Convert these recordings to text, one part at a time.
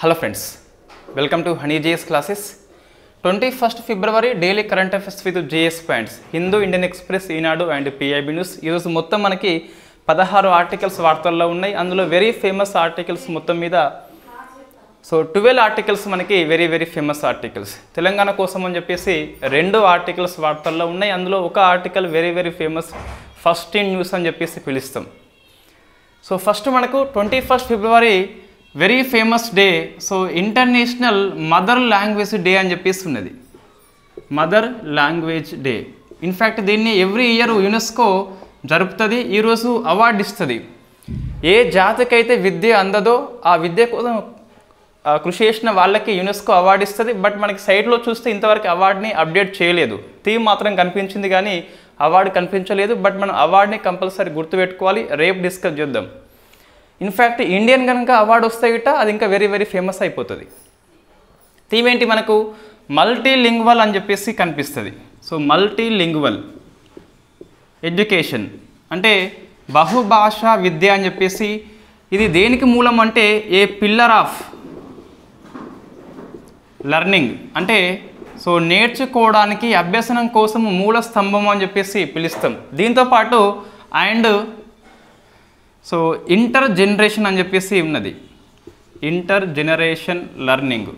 Hello friends, welcome to Honey JS classes. 21st February daily current affairs with JS points. Hindu, Indian Express, Eenadu and PIB News. ఈరోజు మొత్తం మనకి 16 articles వార్తల్లో ఉన్నాయి. అందులో very famous articles మొత్తం మీద 12 articles మనకి వెరీ ఫేమస్ ఆర్టికల్స్. తెలంగాణ కోసం అని చెప్పేసి 2 ఆర్టికల్స్ వార్తల్లో ఉన్నాయి. అందులో ఒక article very famous first in news అని చెప్పేసి పిలుస్తాం. సో ఫస్ట్ మనకు 21st February very famous day. So international mother language day అని చెప్పేసి ఉన్నది. Mother language day. ఇన్ఫ్యాక్ట్ దీన్ని ఎవ్రీ ఇయర్ యునెస్కో జరుపుతుంది. ఈరోజు అవార్డు ఇస్తుంది. ఏ జాతికైతే విద్య అందదో ఆ విద్య కోసం కృషి చేసిన వాళ్ళకి యునెస్కో అవార్డు ఇస్తుంది. బట్ మనకి సైట్లో చూస్తే ఇంతవరకు అవార్డుని అప్డేట్ చేయలేదు. థీమ్ మాత్రం కనిపించింది కానీ అవార్డు కనిపించలేదు. బట్ మనం అవార్డుని కంపల్సరీ గుర్తుపెట్టుకోవాలి. రేపు డిస్కస్ చేద్దాం. ఇన్ఫ్యాక్ట్ ఇండియన్ కనుక అవార్డు వస్తే గిట్ట అది ఇంకా వెరీ ఫేమస్ అయిపోతుంది. థీమ్ ఏంటి మనకు? మల్టీలింగ్వల్ అని చెప్పేసి కనిపిస్తుంది. సో మల్టీలింగ్వల్ ఎడ్యుకేషన్ అంటే బహుభాషా విద్య అని చెప్పేసి. ఇది దేనికి మూలం అంటే ఏ పిల్లర్ ఆఫ్ లెర్నింగ్ అంటే సో నేర్చుకోవడానికి అభ్యసనం కోసం మూల స్తంభం అని చెప్పేసి పిలుస్తాం. దీంతోపాటు అండ్ సో ఇంటర్ జనరేషన్ అని చెప్పేసి ఉన్నది. Intergeneration learning.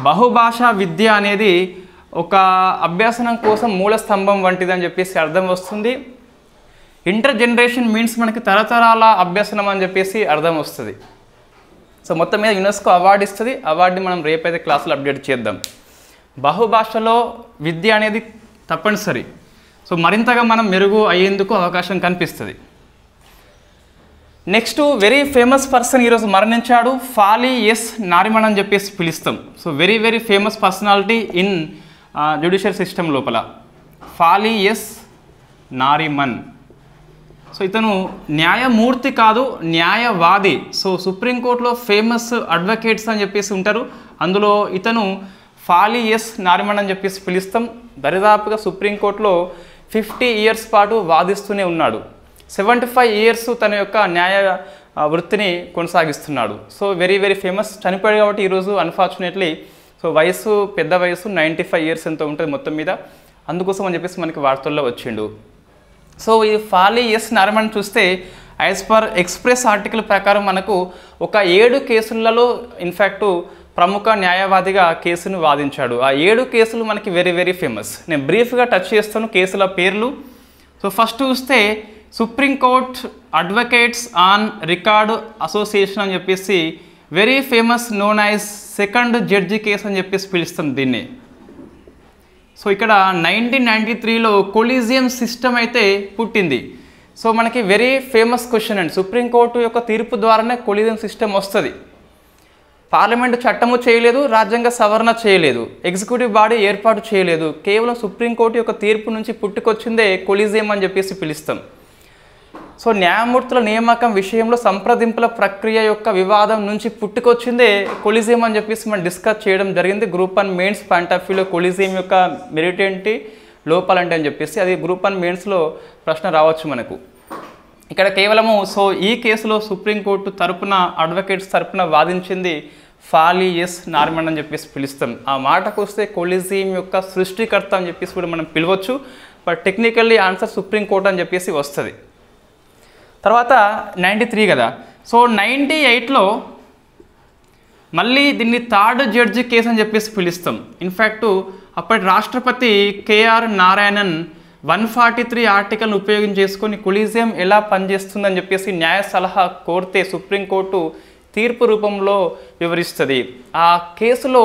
బహుభాషా విద్య అనేది ఒక అభ్యసనం కోసం మూల స్తంభం వంటిది అని చెప్పేసి అర్థం వస్తుంది. ఇంటర్ జనరేషన్ మీన్స్ మనకి తరతరాల అభ్యసనం అని చెప్పేసి అర్థం వస్తుంది. సో మొత్తం మీద యునెస్కో అవార్డు ఇస్తుంది. అవార్డుని మనం రేపైతే క్లాసులో అప్డేట్ చేద్దాం. బహుభాషలో విద్య అనేది తప్పనిసరి. సో మరింతగా మనం మెరుగు అయ్యేందుకు అవకాశం కనిపిస్తుంది. నెక్స్ట్ వెరీ ఫేమస్ పర్సన్ ఈరోజు మరణించాడు. ఫాలీ ఎస్ నారిమన్ అని చెప్పేసి పిలుస్తాం. So very famous personality in judicial system లోపల. ఫాలీ ఎస్ నారిమన్. సో ఇతను న్యాయమూర్తి కాదు, న్యాయవాది. సో సుప్రీంకోర్టులో ఫేమస్ అడ్వకేట్స్ అని చెప్పేసి ఉంటారు. అందులో ఇతను ఫాలీ ఎస్ నారిమన్ అని చెప్పేసి పిలుస్తాం. దరిదాపుగా సుప్రీంకోర్టులో 50 years పాటు వాదిస్తూనే ఉన్నాడు. 75 years తన యొక్క న్యాయ వృత్తిని కొనసాగిస్తున్నాడు. So very famous. చనిపోయాడు కాబట్టి ఈరోజు అన్ఫార్చునేట్లీ సో వయసు పెద్ద వయసు 95 years ఎంతో ఉంటుంది మొత్తం మీద. అందుకోసం అని చెప్పేసి మనకి వార్తల్లో వచ్చిండు. సో ఈ ఫాలీ ఎస్ నారిమన్ చూస్తే యాజ్ పర్ ఎక్స్ప్రెస్ ఆర్టికల్ ప్రకారం మనకు ఒక 7 కేసులలో ఇన్ఫ్యాక్ట్ ప్రముఖ న్యాయవాదిగా కేసును వాదించాడు. ఆ 7 కేసులు మనకి వెరీ ఫేమస్. నేను బ్రీఫ్గా టచ్ చేస్తాను కేసుల పేర్లు. సో ఫస్ట్ చూస్తే Supreme Court advocates on record association అని చెప్పేసి very famous known as second judge case అని చెప్పేసి పిలుస్తాం దీన్ని. సో ఇక్కడ 1993లో కొలీజియం సిస్టమ్ అయితే పుట్టింది. సో మనకి వెరీ ఫేమస్ క్వశ్చన్ అండి. సుప్రీంకోర్టు యొక్క తీర్పు ద్వారానే కొలీజియం సిస్టమ్ వస్తుంది. పార్లమెంట్ చట్టము చేయలేదు, రాజ్యాంగ సవరణ చేయలేదు, ఎగ్జిక్యూటివ్ బాడీ ఏర్పాటు చేయలేదు. కేవలం సుప్రీంకోర్టు యొక్క తీర్పు నుంచి పుట్టుకొచ్చిందే కొలీజియం అని చెప్పేసి పిలుస్తాం. సో న్యాయమూర్తుల నియామకం విషయంలో సంప్రదింపుల ప్రక్రియ యొక్క వివాదం నుంచి పుట్టుకొచ్చిందే కొలీజియం అని చెప్పేసి మనం డిస్కస్ చేయడం జరిగింది. గ్రూప్ 1 మెయిన్స్ పాయింట్ ఆఫ్ వ్యూలో కొలీజియం యొక్క మెరిట్ ఏంటి, లోపాలంటే అని చెప్పేసి అది గ్రూప్ 1 మెయిన్స్లో ప్రశ్న రావచ్చు మనకు. ఇక్కడ కేవలము సో ఈ కేసులో సుప్రీంకోర్టు తరపున అడ్వకేట్స్ తరపున వాదించింది ఫాలీ ఎస్ నారిమన్ అని చెప్పేసి పిలుస్తాం. ఆ మాటకు వస్తే కొలీజియం యొక్క సృష్టికర్త అని చెప్పేసి కూడా మనం పిలవచ్చు. బట్ టెక్నికల్లీ ఆన్సర్ సుప్రీంకోర్టు అని చెప్పేసి వస్తుంది. తర్వాత 93 కదా. సో 98లో మళ్ళీ దీన్ని థర్డ్ జడ్జి కేసు అని చెప్పేసి పిలుస్తాం. ఇన్ఫ్యాక్ట్ అప్పటి రాష్ట్రపతి కేఆర్ నారాయణన్ 143 ఆర్టికల్ను ఉపయోగించేసుకొని కొలీజియం ఎలా పనిచేస్తుందని చెప్పేసి న్యాయ సలహా కోరితే సుప్రీంకోర్టు తీర్పు రూపంలో వివరిస్తుంది. ఆ కేసులో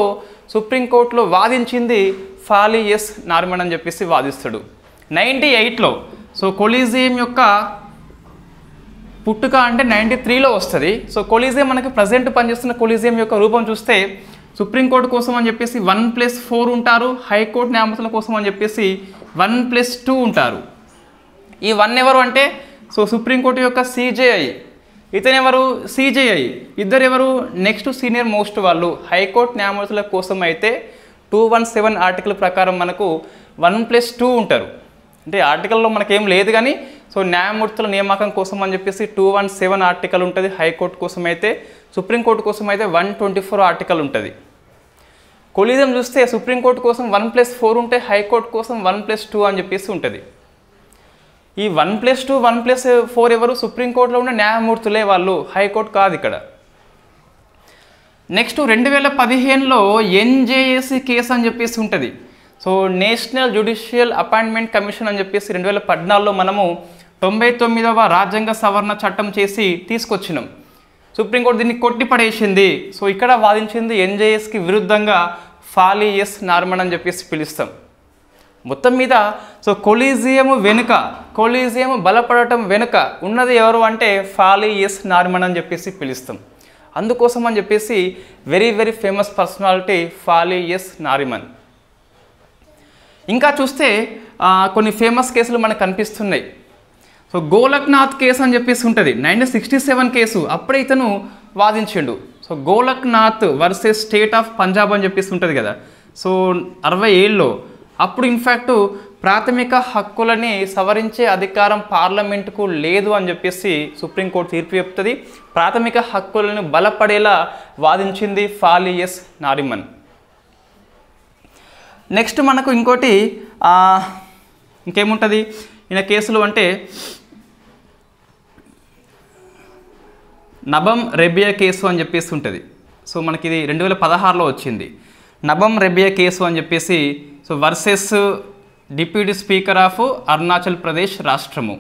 సుప్రీంకోర్టులో వాదించింది ఫాలీ ఎస్ నారిమన్ అని చెప్పేసి వాదిస్తాడు. 98లో సో కొలీజియం యొక్క పుట్టుక అంటే 93లో వస్తుంది. సో కొలీజియం మనకి ప్రజెంట్ పనిచేస్తున్న కొలీజియం యొక్క రూపం చూస్తే సుప్రీంకోర్టు కోసం అని చెప్పేసి 1+4 ఉంటారు. హైకోర్టు న్యాయమూర్తుల కోసం అని చెప్పేసి 1+2 ఉంటారు. ఈ 1 ఎవరు అంటే సో సుప్రీంకోర్టు యొక్క సిజేఐ, ఇతనెవరు సిజేఐ, ఇద్దరు ఎవరు నెక్స్ట్ సీనియర్ మోస్ట్ వాళ్ళు. హైకోర్టు న్యాయమూర్తుల కోసం అయితే 217 ఆర్టికల్ ప్రకారం మనకు 1+2 ఉంటారు. అంటే ఆర్టికల్లో మనకేం లేదు కానీ సో న్యాయమూర్తుల నియామకం కోసం అని చెప్పేసి 217 ఆర్టికల్ ఉంటుంది హైకోర్టు కోసం అయితే, సుప్రీంకోర్టు కోసం అయితే 124 ఆర్టికల్ ఉంటుంది. కొలీజియం చూస్తే సుప్రీంకోర్టు కోసం 1+4 ఉంటే హైకోర్టు కోసం 1+2 అని చెప్పేసి ఉంటుంది. ఈ 1+2 1+4 ఎవరు? సుప్రీంకోర్టులో ఉన్న న్యాయమూర్తులే వాళ్ళు, హైకోర్టు కాదు ఇక్కడ. నెక్స్ట్ 2015లో ఎన్జేఏసీ కేసు అని చెప్పేసి ఉంటుంది. So national judicial appointment commission అని చెప్పేసి 2014లో మనము 99వ రాజ్యాంగ సవరణ చట్టం చేసి తీసుకొచ్చినాం. సుప్రీంకోర్టు దీన్ని కొట్టిపడేసింది. సో ఇక్కడ వాదించింది ఎన్జేఎస్కి విరుద్ధంగా ఫాలీ ఎస్ నార్మన్ అని చెప్పేసి పిలుస్తాం. మొత్తం మీద సో కొలీజియం బలపడటం వెనుక ఉన్నది ఎవరు అంటే ఫాలీ ఎస్ నార్మన్ అని చెప్పేసి పిలుస్తాం. అందుకోసం అని చెప్పేసి very very famous personality Fali S Nariman. ఇంకా చూస్తే కొన్ని ఫేమస్ కేసులు మనకు కనిపిస్తున్నాయి. సో గోలక్నాథ్ కేసు అని చెప్పేసి ఉంటుంది, 1967 కేసు. అప్పుడే ఇతను వాదించిండు. So Golaknath versus state of Punjab అని చెప్పేసి ఉంటుంది కదా. సో 67లో అప్పుడు ఇన్ఫ్యాక్ట్ ప్రాథమిక హక్కులని సవరించే అధికారం పార్లమెంటుకు లేదు అని చెప్పేసి సుప్రీంకోర్టు తీర్పు చెప్తుంది. ప్రాథమిక హక్కులను బలపడేలా వాదించింది ఫాలీ ఎస్ నారిమన్. నెక్స్ట్ మనకు ఇంకోటి ఇంకేముంటుంది ఈయన కేసులు అంటే నబం రెబియా కేసు అని చెప్పేసి ఉంటుంది. సో మనకి ఇది 2016లో వచ్చింది. నబం రెబియా కేసు అని చెప్పేసి so versus deputy speaker of Arunachal Pradesh రాష్ట్రము.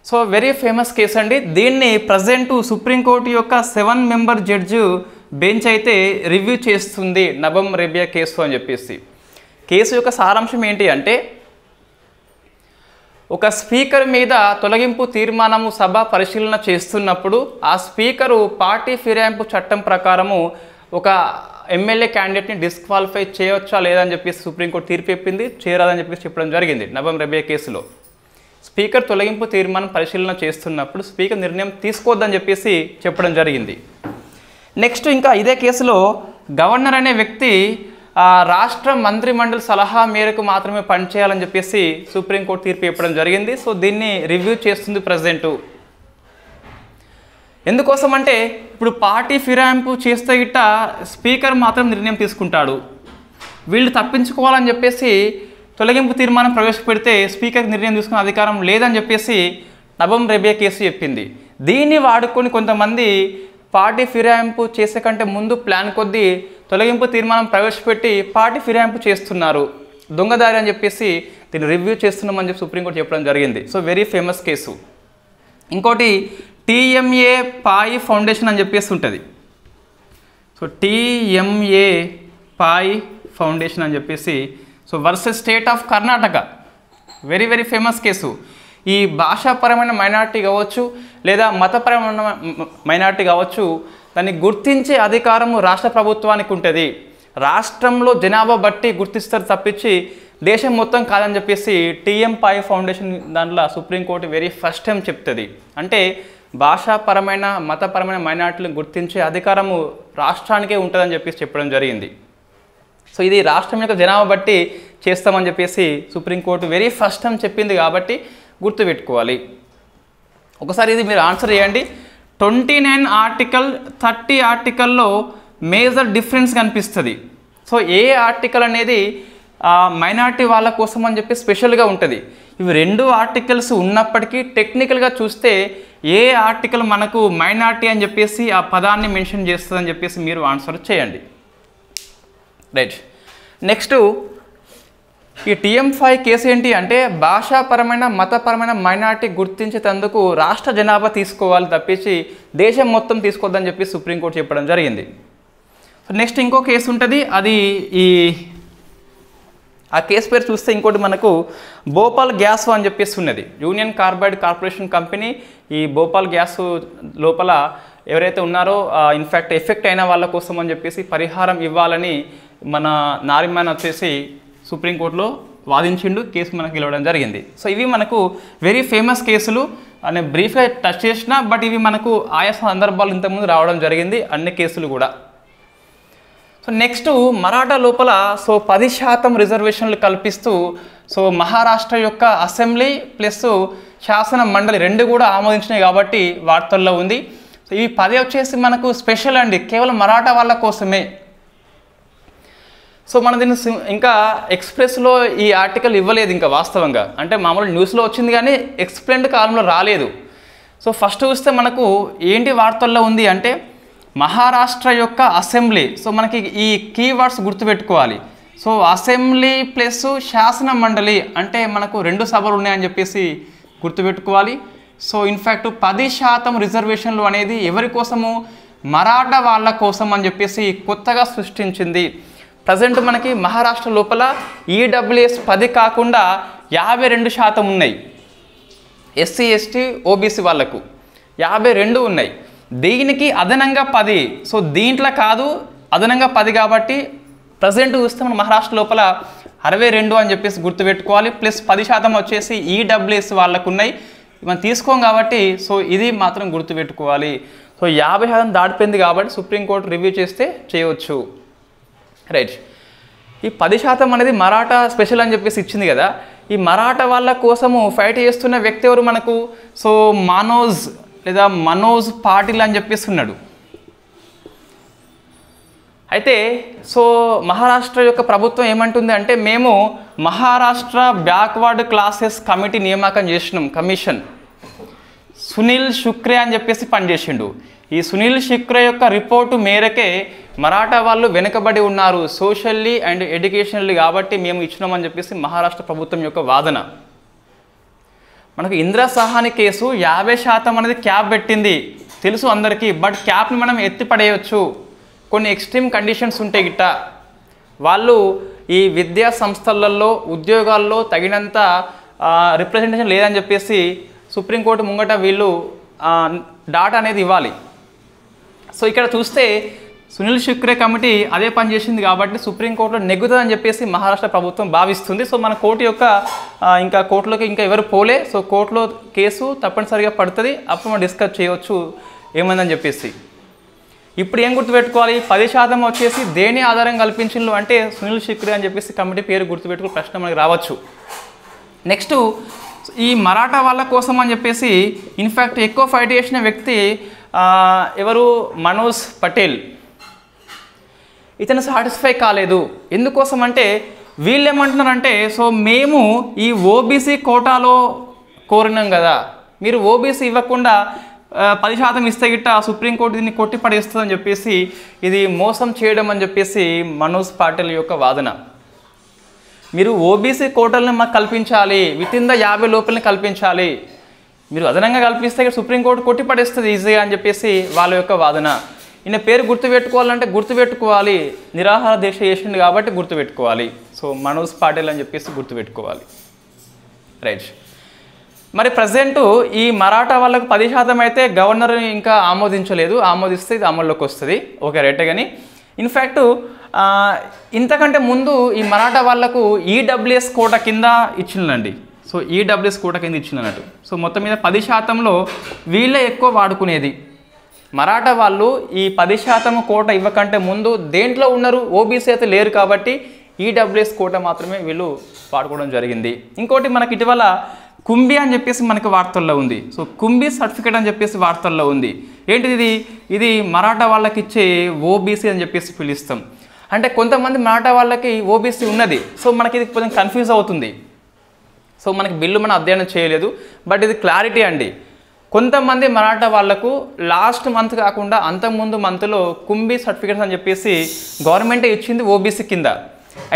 సో వెరీ ఫేమస్ కేసు అండి. దీన్ని ప్రజెంట్ సుప్రీంకోర్టు యొక్క 7 మెంబర్ జడ్జి బెంచ్ అయితే రివ్యూ చేస్తుంది నబం రెబియా కేసు అని చెప్పేసి. కేసు యొక్క సారాంశం ఏంటి అంటే ఒక స్పీకర్ మీద తొలగింపు తీర్మానము సభ పరిశీలన చేస్తున్నప్పుడు ఆ స్పీకరు పార్టీ ఫిరాయింపు చట్టం ప్రకారము ఒక ఎమ్మెల్యే క్యాండిడేట్ని డిస్క్వాలిఫై చేయవచ్చా లేదని చెప్పేసి సుప్రీంకోర్టు తీర్పు చెప్పింది. చేయరాదని చెప్పేసి చెప్పడం జరిగింది నబం రెబియా కేసులో. స్పీకర్ తొలగింపు తీర్మానం పరిశీలన చేస్తున్నప్పుడు స్పీకర్ నిర్ణయం తీసుకోవద్దని చెప్పేసి చెప్పడం జరిగింది. నెక్స్ట్ ఇంకా ఇదే కేసులో గవర్నర్ అనే వ్యక్తి రాష్ట్ర మంత్రిమండలి సలహా మేరకు మాత్రమే పనిచేయాలని చెప్పేసి సుప్రీంకోర్టు తీర్పు చెప్పడం జరిగింది. సో దీన్ని రివ్యూ చేస్తుంది ప్రజెంటు. ఎందుకోసం అంటే ఇప్పుడు పార్టీ ఫిరాయింపు చేస్తే గిట్ట స్పీకర్ మాత్రం నిర్ణయం తీసుకుంటాడు. వీళ్ళు తప్పించుకోవాలని చెప్పేసి తొలగింపు తీర్మానం ప్రవేశపెడితే స్పీకర్ నిర్ణయం తీసుకునే అధికారం లేదని చెప్పేసి నబం రెబియా కేసు చెప్పింది. దీన్ని వాడుకొని కొంతమంది పార్టీ ఫిరాయింపు చేసే కంటే ముందు ప్లాన్ కొద్దీ తొలగింపు తీర్మానం ప్రవేశపెట్టి పార్టీ ఫిరాయింపు చేస్తున్నారు, దొంగదారి అని చెప్పేసి దీన్ని రివ్యూ చేస్తున్నామని చెప్పి సుప్రీంకోర్టు చెప్పడం జరిగింది. So very famous case. ఇంకోటి టీఎంఏ పాయి ఫౌండేషన్ అని చెప్పేసి ఉంటుంది. సో టీఎంఏ పాయి ఫౌండేషన్ అని చెప్పేసి so versus state of Karnataka, very very famous case. ఈ భాషాపరమైన మైనారిటీ కావచ్చు లేదా మతపరమైన మైనారిటీ కావచ్చు, దాన్ని గుర్తించే అధికారము రాష్ట్ర ప్రభుత్వానికి ఉంటుంది. రాష్ట్రంలో జనాభా బట్టి గుర్తిస్తారు తప్పించి దేశం మొత్తం కాదని చెప్పేసి టీఎం పాయి ఫౌండేషన్ దాంట్లో సుప్రీంకోర్టు వెరీ ఫస్ట్ టైం చెప్తుంది. అంటే భాషాపరమైన మతపరమైన మైనారిటీలను గుర్తించే అధికారము రాష్ట్రానికే ఉంటుందని చెప్పేసి చెప్పడం జరిగింది. సో ఇది రాష్ట్రం యొక్క జనాభా బట్టి చేస్తామని చెప్పేసి సుప్రీంకోర్టు వెరీ ఫస్ట్ టైం చెప్పింది కాబట్టి గుర్తుపెట్టుకోవాలి. ఒకసారి ఇది మీరు ఆన్సర్ చేయండి. 29 ఆర్టికల్ 30 ఆర్టికల్లో మేజర్ డిఫరెన్స్ కనిపిస్తుంది. సో ఏ ఆర్టికల్ అనేది మైనారిటీ వాళ్ళ కోసం అని చెప్పి స్పెషల్గా ఉంటుంది. ఇవి 2 ఆర్టికల్స్ ఉన్నప్పటికీ టెక్నికల్గా చూస్తే ఏ ఆర్టికల్ మనకు మైనారిటీ అని చెప్పేసి ఆ పదాన్ని మెన్షన్ చేస్తుందని చెప్పేసి మీరు ఆన్సర్ చేయండి. రైట్. నెక్స్ట్ ఈ టీఎం5 కేసు ఏంటి అంటే భాషాపరమైన మతపరమైన మైనారిటీ గుర్తించేందుకు రాష్ట్ర జనాభా తీసుకోవాలి తప్పించి దేశం మొత్తం తీసుకోవద్దని చెప్పి సుప్రీంకోర్టు చెప్పడం జరిగింది. నెక్స్ట్ ఇంకో కేసు ఉంటుంది, అది ఆ కేసు పేరు చూస్తే ఇంకోటి మనకు భోపాల్ గ్యాస్ అని చెప్పేసి ఉన్నది. యూనియన్ కార్బైడ్ కార్పొరేషన్ కంపెనీ ఈ భోపాల్ గ్యాస్ లోపల ఎవరైతే ఉన్నారో ఇన్ఫ్యాక్ట్ ఎఫెక్ట్ అయిన వాళ్ళ కోసం అని చెప్పేసి పరిహారం ఇవ్వాలని మన నారిమన్ వచ్చేసి సుప్రీంకోర్టులో వాదించిండు. కేసు మనకు గెలవడం జరిగింది. సో ఇవి మనకు వెరీ ఫేమస్ కేసులు. నేను బ్రీఫ్గా టచ్ చేసిన, బట్ ఇవి మనకు ఆయా సందర్భాలు ఇంతకుముందు రావడం జరిగింది అన్ని కేసులు కూడా. సో నెక్స్ట్ మరాఠా లోపల సో 10% రిజర్వేషన్లు కల్పిస్తూ సో మహారాష్ట్ర యొక్క అసెంబ్లీ ప్లస్ శాసన మండలి రెండు కూడా ఆమోదించినాయి కాబట్టి వార్తల్లో ఉంది. సో ఈ 10 వచ్చేసి మనకు స్పెషల్ అండి, కేవలం మరాఠా వాళ్ళ కోసమే. సో మన దీన్ని ఇంకా ఎక్స్ప్రెస్లో ఈ ఆర్టికల్ ఇవ్వలేదు ఇంకా వాస్తవంగా, అంటే మామూలు న్యూస్లో వచ్చింది కానీ ఎక్స్ప్లెయిన్డ్ కాలంలో రాలేదు. సో ఫస్ట్ చూస్తే మనకు ఏంటి వార్తల్లో ఉంది అంటే మహారాష్ట్ర యొక్క అసెంబ్లీ. సో మనకి ఈ కీవర్డ్స్ గుర్తుపెట్టుకోవాలి. సో అసెంబ్లీ ప్లస్ శాసన మండలి అంటే మనకు 2 సభలు ఉన్నాయని చెప్పేసి గుర్తుపెట్టుకోవాలి. సో ఇన్ఫ్యాక్ట్ 10% రిజర్వేషన్లు అనేది ఎవరి కోసము, మరాఠా వాళ్ళ కోసం అని చెప్పేసి కొత్తగా సృష్టించింది. ప్రజెంట్ మనకి మహారాష్ట్ర లోపల ఈడబ్ల్యూఎస్ 10 కాకుండా 52% ఉన్నాయి. ఎస్సీ ఎస్టీ ఓబీసీ వాళ్ళకు 52 ఉన్నాయి. దీనికి అదనంగా 10. సో దీంట్లో కాదు, అదనంగా 10 కాబట్టి ప్రజెంట్ చూస్తే మన మహారాష్ట్ర లోపల 62 అని చెప్పేసి గుర్తుపెట్టుకోవాలి. ప్లస్ 10% వచ్చేసి ఈడబ్ల్యూఎస్ వాళ్ళకు ఉన్నాయి, మనం తీసుకోం కాబట్టి సో ఇది మాత్రం గుర్తుపెట్టుకోవాలి. సో 50% దాటిపోయింది కాబట్టి సుప్రీంకోర్టు రివ్యూ చేస్తే చేయవచ్చు. రైట్, ఈ 10% అనేది మరాఠా స్పెషల్ అని చెప్పేసి ఇచ్చింది కదా, ఈ మరాఠా వాళ్ళ కోసము ఫైట్ చేస్తున్న వ్యక్తి ఎవరు మనకు, సో మనోజ్ పాటిల్ అని చెప్పేసి ఉన్నాడు. అయితే సో మహారాష్ట్ర యొక్క ప్రభుత్వం ఏమంటుంది అంటే మేము మహారాష్ట్ర బ్యాక్వర్డ్ క్లాసెస్ కమిటీ నియామకం చేసినాం, కమిషన్. సునీల్ శుక్రే అని చెప్పేసి పనిచేసిండు. ఈ సునీల్ శుక్రే యొక్క రిపోర్టు మేరకే మరాఠా వాళ్ళు వెనుకబడి ఉన్నారు సోషల్లీ అండ్ ఎడ్యుకేషనల్లీ, కాబట్టి మేము ఇచ్చినామని చెప్పేసి మహారాష్ట్ర ప్రభుత్వం యొక్క వాదన. మనకు ఇందిరా సహాని కేసు 50% అనేది క్యాప్ పెట్టింది తెలుసు అందరికీ, బట్ క్యాప్ని మనం ఎత్తిపడేయచ్చు. కొన్ని ఎక్స్ట్రీమ్ కండిషన్స్ ఉంటాయి గిట్ట, వాళ్ళు ఈ విద్యా సంస్థలలో ఉద్యోగాల్లో తగినంత రిప్రజెంటేషన్ లేదని చెప్పేసి సుప్రీంకోర్టు ముంగట వీళ్ళు డాటా అనేది ఇవ్వాలి. సో ఇక్కడ చూస్తే సునీల్ శుక్రే కమిటీ అదే పని చేసింది కాబట్టి సుప్రీంకోర్టులో నెగ్గుతుందని చెప్పేసి మహారాష్ట్ర ప్రభుత్వం భావిస్తుంది. సో మన కోర్టు యొక్క ఇంకా కోర్టులోకి ఇంకా ఎవరు పోలే, సో కోర్టులో కేసు తప్పనిసరిగా పడుతుంది, అప్పుడు మనం డిస్కస్ చేయవచ్చు ఏమైందని చెప్పేసి. ఇప్పుడు ఏం గుర్తుపెట్టుకోవాలి, 10% వచ్చేసి దేని ఆధారం కల్పించిండ్రు అంటే సునీల్ శుక్రే అని చెప్పేసి కమిటీ పేరు గుర్తుపెట్టుకునే ప్రశ్న మనకి రావచ్చు. నెక్స్ట్ ఈ మరాఠా వాళ్ళ కోసం అని చెప్పేసి ఇన్ఫ్యాక్ట్ ఎక్కువ ఫైట్ చేసిన వ్యక్తి ఎవరు, మనోజ్ పటేల్. ఇతను సాటిస్ఫై కాలేదు. ఎందుకోసం అంటే వీళ్ళు ఏమంటున్నారంటే సో మేము ఈ ఓబీసీ కోటాలో కోరినాం కదా, మీరు ఓబీసీ ఇవ్వకుండా 10% ఇస్తే గిట్ట సుప్రీంకోర్టు దీన్ని కొట్టి పడేస్తుందని చెప్పేసి ఇది మోసం చేయడం అని చెప్పేసి మనోజ్ పాటిల్ యొక్క వాదన. మీరు ఓబీసీ కోటాలను మాకు కల్పించాలి, వితిన్ ద 50 లోపలనే కల్పించాలి, మీరు అదనంగా కల్పిస్తే సుప్రీంకోర్టు కొట్టి పడేస్తుంది ఈజీగా అని చెప్పేసి వాళ్ళ యొక్క వాదన. ఈయన పేరు గుర్తుపెట్టుకోవాలంటే గుర్తుపెట్టుకోవాలి, నిరాహార దీక్ష చేసింది కాబట్టి గుర్తుపెట్టుకోవాలి. సో మనోజ్ పాటిల్ అని చెప్పేసి గుర్తుపెట్టుకోవాలి. రైట్, మరి ప్రజెంటు ఈ మరాఠా వాళ్ళకు 10% అయితే గవర్నర్ ఇంకా ఆమోదించలేదు, ఆమోదిస్తే ఇది అమల్లోకి వస్తుంది. Okay right. కానీ ఇన్ఫ్యాక్ట్ ఇంతకంటే ముందు ఈ మరాఠా వాళ్ళకు ఈడబ్ల్యూఎస్ కోట కింద ఇచ్చిందండి. సో ఈడబ్ల్యూఎస్ కోట కింద ఇచ్చిందన్నట్టు. సో మొత్తం మీద 10% వీళ్ళే ఎక్కువ వాడుకునేది. మరాఠా వాళ్ళు ఈ 10% కోట ఇవ్వకంటే ముందు దేంట్లో ఉన్నారు, ఓబీసీ అయితే లేరు కాబట్టి ఈడబ్ల్యూఎస్ కోట మాత్రమే వీళ్ళు వాడుకోవడం జరిగింది. ఇంకోటి మనకి ఇటీవల కుంభి అని చెప్పేసి మనకి వార్తల్లో ఉంది. సో కుంభి సర్టిఫికేట్ అని చెప్పేసి వార్తల్లో ఉంది. ఏంటిది, ఇది మరాఠా వాళ్ళకి ఇచ్చే ఓబీసీ అని చెప్పేసి పిలుస్తాం. అంటే కొంతమంది మరాఠా వాళ్ళకి ఓబీసీ ఉన్నది, సో మనకి ఇది కొంచెం కన్ఫ్యూజ్ అవుతుంది. సో మనకి బిల్లు మనం అధ్యయనం చేయలేదు, బట్ ఇది క్లారిటీ అండి. కొంతమంది మరాఠా వాళ్లకు లాస్ట్ మంత్ కాకుండా అంతకుముందు మంత్లో కుంభి సర్టిఫికేట్స్ అని చెప్పేసి గవర్నమెంటే ఇచ్చింది ఓబీసీ కింద.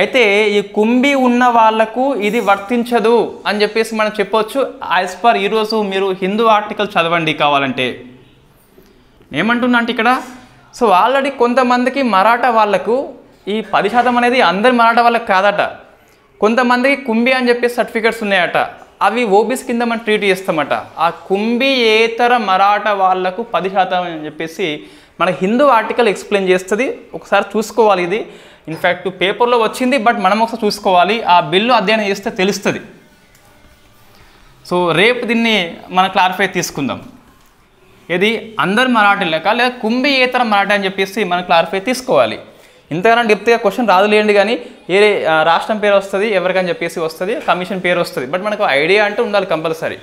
అయితే ఈ కుంభి ఉన్న వాళ్లకు ఇది వర్తించదు అని చెప్పేసి మనం చెప్పొచ్చు. యాజ్ పర్ ఈరోజు మీరు హిందూ ఆర్టికల్ చదవండి కావాలంటే. ఏమంటున్నా అంటే ఇక్కడ సో ఆల్రెడీ కొంతమందికి మరాఠా వాళ్లకు ఈ 10% అనేది అందరి మరాఠా వాళ్ళకి కాదట, కొంతమందికి కుంభి అని చెప్పేసి సర్టిఫికేట్స్ ఉన్నాయట, అవి ఓబీసీ కింద మనం ట్రీట్ చేస్తామట. ఆ కుంభియేతర మరాఠా వాళ్లకు 10% అని చెప్పేసి మన హిందూ ఆర్టికల్ ఎక్స్ప్లెయిన్ చేస్తుంది. ఒకసారి చూసుకోవాలి, ఇది ఇన్ఫ్యాక్ట్ పేపర్లో వచ్చింది, బట్ మనం ఒకసారి చూసుకోవాలి, ఆ బిల్లు అధ్యయనం చేస్తే తెలుస్తుంది. సో రేపు దీన్ని మనం క్లారిఫై తీసుకుందాం. ఇది అందరు మరాఠీ లెక్క లేదా కుంభియేతర మరాఠీ అని చెప్పేసి మనం క్లారిఫై తీసుకోవాలి. ఇంతకన్నా డెప్త్గా క్వశ్చన్ రాదులేండి, కానీ ఏ రాష్ట్రం పేరు వస్తుంది, ఎవరికని చెప్పేసి వస్తుంది, కమిషన్ పేరు వస్తుంది, బట్ మనకు ఐడియా అంటూ ఉండాలి కంపల్సరీ.